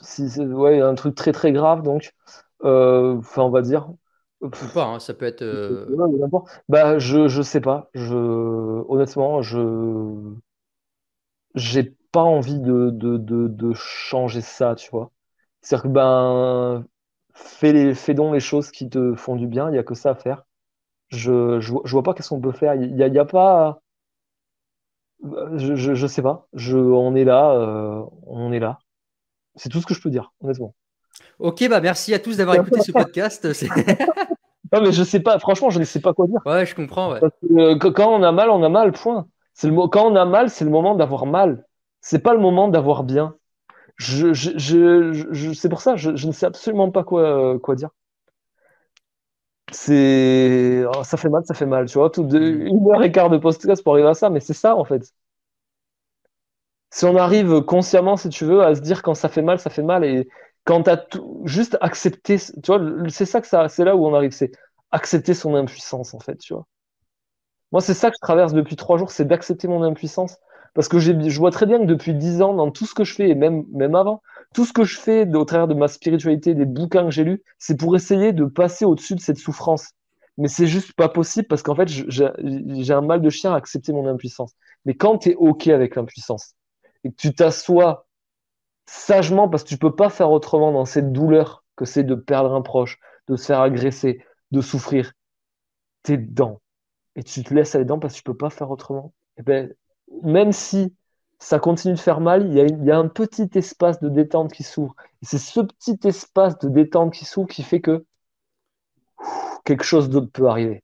si c'est ouais, un truc très très grave, donc, enfin, on va dire. Ou pas, hein, ça peut être. Ouais, n'importe. Bah, je sais pas. Honnêtement, j'ai pas envie de changer ça, tu vois. C'est-à-dire que ben, fais donc les choses qui te font du bien, il y a que ça à faire. Je vois pas qu'est-ce qu'on peut faire. Il y a pas. Je sais pas. On est là. C'est tout ce que je peux dire, honnêtement. Ok, bah merci à tous d'avoir écouté ce podcast. Non, mais je sais pas, franchement, je ne sais pas quoi dire. Ouais, je comprends, ouais. Parce que, quand on a mal, point. Quand on a mal, c'est le moment d'avoir mal. C'est pas le moment d'avoir bien. C'est pour ça, je ne sais absolument pas quoi dire. Ça fait mal, tu vois. Hmm. 1 heure et quart de podcast pour arriver à ça, mais c'est ça, en fait. Si on arrive consciemment, si tu veux, à se dire quand ça fait mal, ça fait mal. Et quand tu as juste accepté, tu vois, c'est ça que c'est là où on arrive, c'est accepter son impuissance, en fait, tu vois. Moi, c'est ça que je traverse depuis 3 jours, c'est d'accepter mon impuissance. Parce que je vois très bien que depuis 10 ans, dans tout ce que je fais, et même avant, tout ce que je fais au travers de ma spiritualité, des bouquins que j'ai lus, c'est pour essayer de passer au-dessus de cette souffrance. Mais c'est juste pas possible parce qu'en fait, j'ai un mal de chien à accepter mon impuissance. Mais quand tu es OK avec l'impuissance et que tu t'assois sagement parce que tu peux pas faire autrement dans cette douleur que c'est de perdre un proche, de se faire agresser, de souffrir, t'es dedans et tu te laisses aller dedans parce que tu peux pas faire autrement, et ben, même si ça continue de faire mal, il y a un petit espace de détente qui s'ouvre. Et c'est ce petit espace de détente qui s'ouvre qui fait que quelque chose d'autre peut arriver,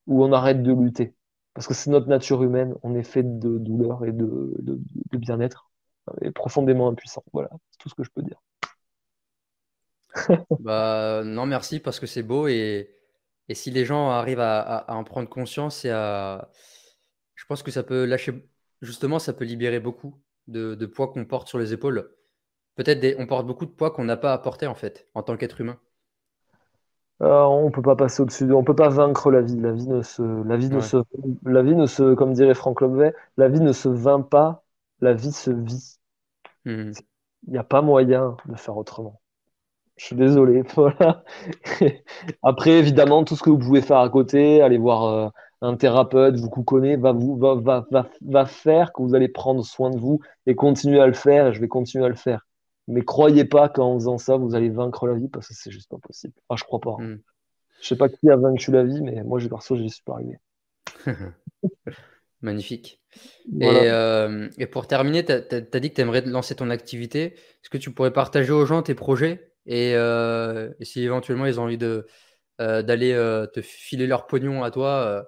où on arrête de lutter. Parce que c'est notre nature humaine, on est fait de douleur et de bien-être, et profondément impuissant. Voilà, c'est tout ce que je peux dire. Bah non, merci parce que c'est beau et si les gens arrivent à en prendre conscience je pense que ça peut lâcher, justement, ça peut libérer beaucoup de poids qu'on porte sur les épaules. Peut-être on porte beaucoup de poids qu'on n'a pas à porter en fait, en tant qu'être humain. On peut pas passer au-dessus on peut pas vaincre la vie. Ouais. La vie ne se, comme dirait Franck Lobvet, la vie ne se vainc pas, la vie se vit. Mhm. Il n'y a pas moyen de faire autrement. Je suis désolé. Voilà. Après, évidemment, tout ce que vous pouvez faire à côté, aller voir un thérapeute, vous connaissez, va faire que vous allez prendre soin de vous et continuer à le faire, et je vais continuer à le faire. Mais croyez pas qu'en faisant ça, vous allez vaincre la vie parce que c'est juste pas possible. Enfin, je crois pas, hein. Mhm. Je sais pas qui a vaincu la vie, mais moi, perso, j'y suis pas arrivé. Magnifique. Voilà. Et pour terminer, tu as dit que tu aimerais lancer ton activité. Est-ce que tu pourrais partager aux gens tes projets et si éventuellement ils ont envie d'aller te filer leur pognon à toi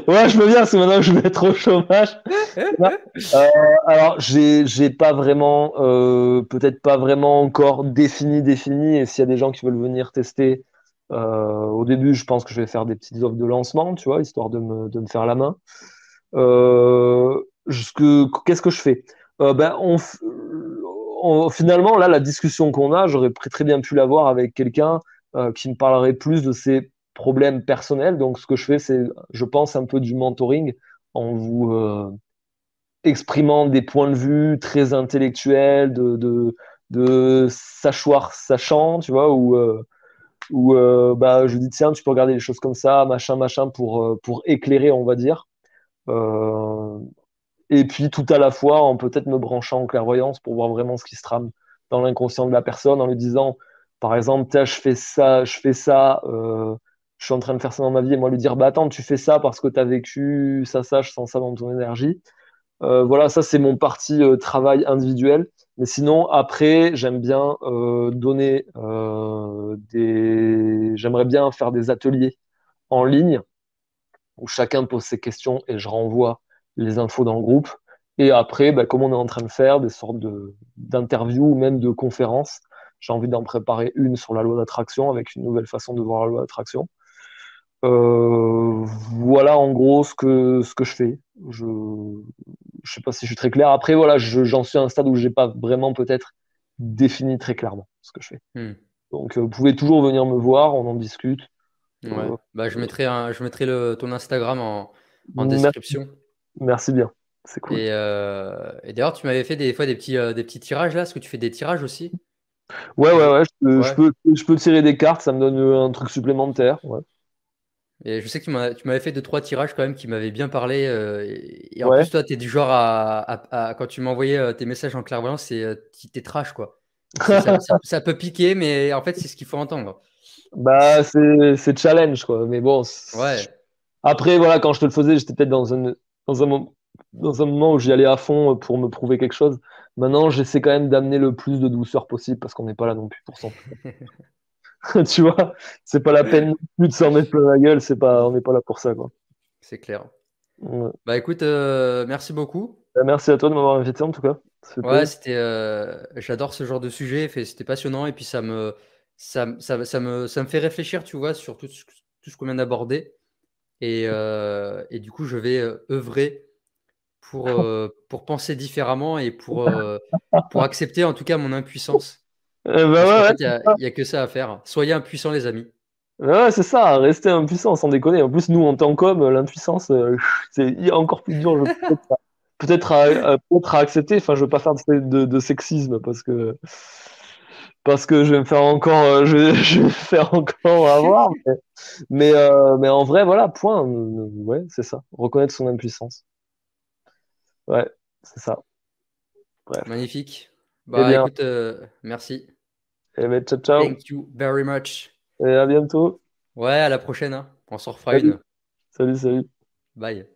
Ouais, je veux bien, c'est maintenant que je vais être au chômage. Euh, alors, j'ai pas vraiment, peut-être pas vraiment encore défini. Et s'il y a des gens qui veulent venir tester, Au début, je pense que je vais faire des petites offres de lancement, tu vois, histoire de me faire la main. Euh, Qu'est-ce que je fais? Finalement, là, la discussion qu'on a, j'aurais très bien pu l'avoir avec quelqu'un qui me parlerait plus de ses problèmes personnels. Donc, ce que je fais, c'est, je pense, un peu du mentoring en vous exprimant des points de vue très intellectuels, de sachoir sachant, tu vois, bah, je dis, tiens, tu peux regarder les choses comme ça, machin, pour éclairer, on va dire. Euh, et puis tout à la fois en peut-être me branchant en clairvoyance pour voir vraiment ce qui se trame dans l'inconscient de la personne en lui disant, par exemple, tiens, je fais ça, je suis en train de faire ça dans ma vie, et moi lui dire, bah attends, tu fais ça parce que tu as vécu ça, je sens ça dans ton énergie. Voilà, ça c'est mon parti travail individuel. Mais sinon, après, j'aime bien donner J'aimerais bien faire des ateliers en ligne où chacun pose ses questions et je renvoie les infos dans le groupe. Et après, bah, comme on est en train de faire des sortes d'interviews ou même de conférences, j'ai envie d'en préparer une sur la loi d'attraction avec une nouvelle façon de voir la loi d'attraction. Voilà en gros ce que je fais. Je sais pas si je suis très clair. Après, voilà, j'en suis à un stade où j'ai pas vraiment peut-être défini très clairement ce que je fais. Hmm. Donc, vous pouvez toujours venir me voir, on en discute. Ouais. Euh, Bah, je mettrai ton Instagram en mer- description. Merci bien, c'est cool. Et d'ailleurs, tu m'avais fait des fois des petits tirages là. Est-ce que tu fais des tirages aussi? Ouais, Ouais. je peux tirer des cartes, ça me donne un truc supplémentaire. Ouais. Et je sais que tu m'avais fait deux, trois tirages quand même qui m'avaient bien parlé. Et en Ouais. plus, toi, tu es du genre quand tu m'envoyais tes messages en clairvoyance, t'es trash, quoi. Ça peut piquer, mais en fait, c'est ce qu'il faut entendre. Bah, c'est challenge, quoi. Mais bon, Ouais. après, voilà, quand je te le faisais, j'étais peut-être dans dans un moment où j'y allais à fond pour me prouver quelque chose. Maintenant, j'essaie quand même d'amener le plus de douceur possible parce qu'on n'est pas là non plus pour s'en foutre. Tu vois, c'est pas la peine non plus de s'en mettre plein la gueule, on n'est pas là pour ça, quoi. C'est clair. Ouais. Bah écoute, merci beaucoup. Bah, merci à toi de m'avoir invité en tout cas. Ça fait Ouais, plaisir. j'adore ce genre de sujet, c'était passionnant et puis ça me fait réfléchir, tu vois, sur tout ce qu'on vient d'aborder. Et du coup, je vais œuvrer pour penser différemment et pour accepter en tout cas mon impuissance. Parce qu'en Bah fait, il y a que ça à faire. Soyez impuissants, les amis. ouais, c'est ça, rester impuissant sans déconner. En plus, nous, en tant qu'hommes, l'impuissance, c'est encore plus dur, peut-être à accepter. Enfin, je veux pas faire de sexisme parce que je vais me faire encore, je vais me faire encore avoir. Mais en vrai, voilà, point. Ouais, c'est ça. Reconnaître son impuissance. Ouais, c'est ça. Bref. Magnifique. Eh Bah bien, écoute, merci. ciao, ciao. Thank you very much. Et à bientôt. Ouais, à la prochaine, hein. On s'en refera Salut, une. salut. Bye.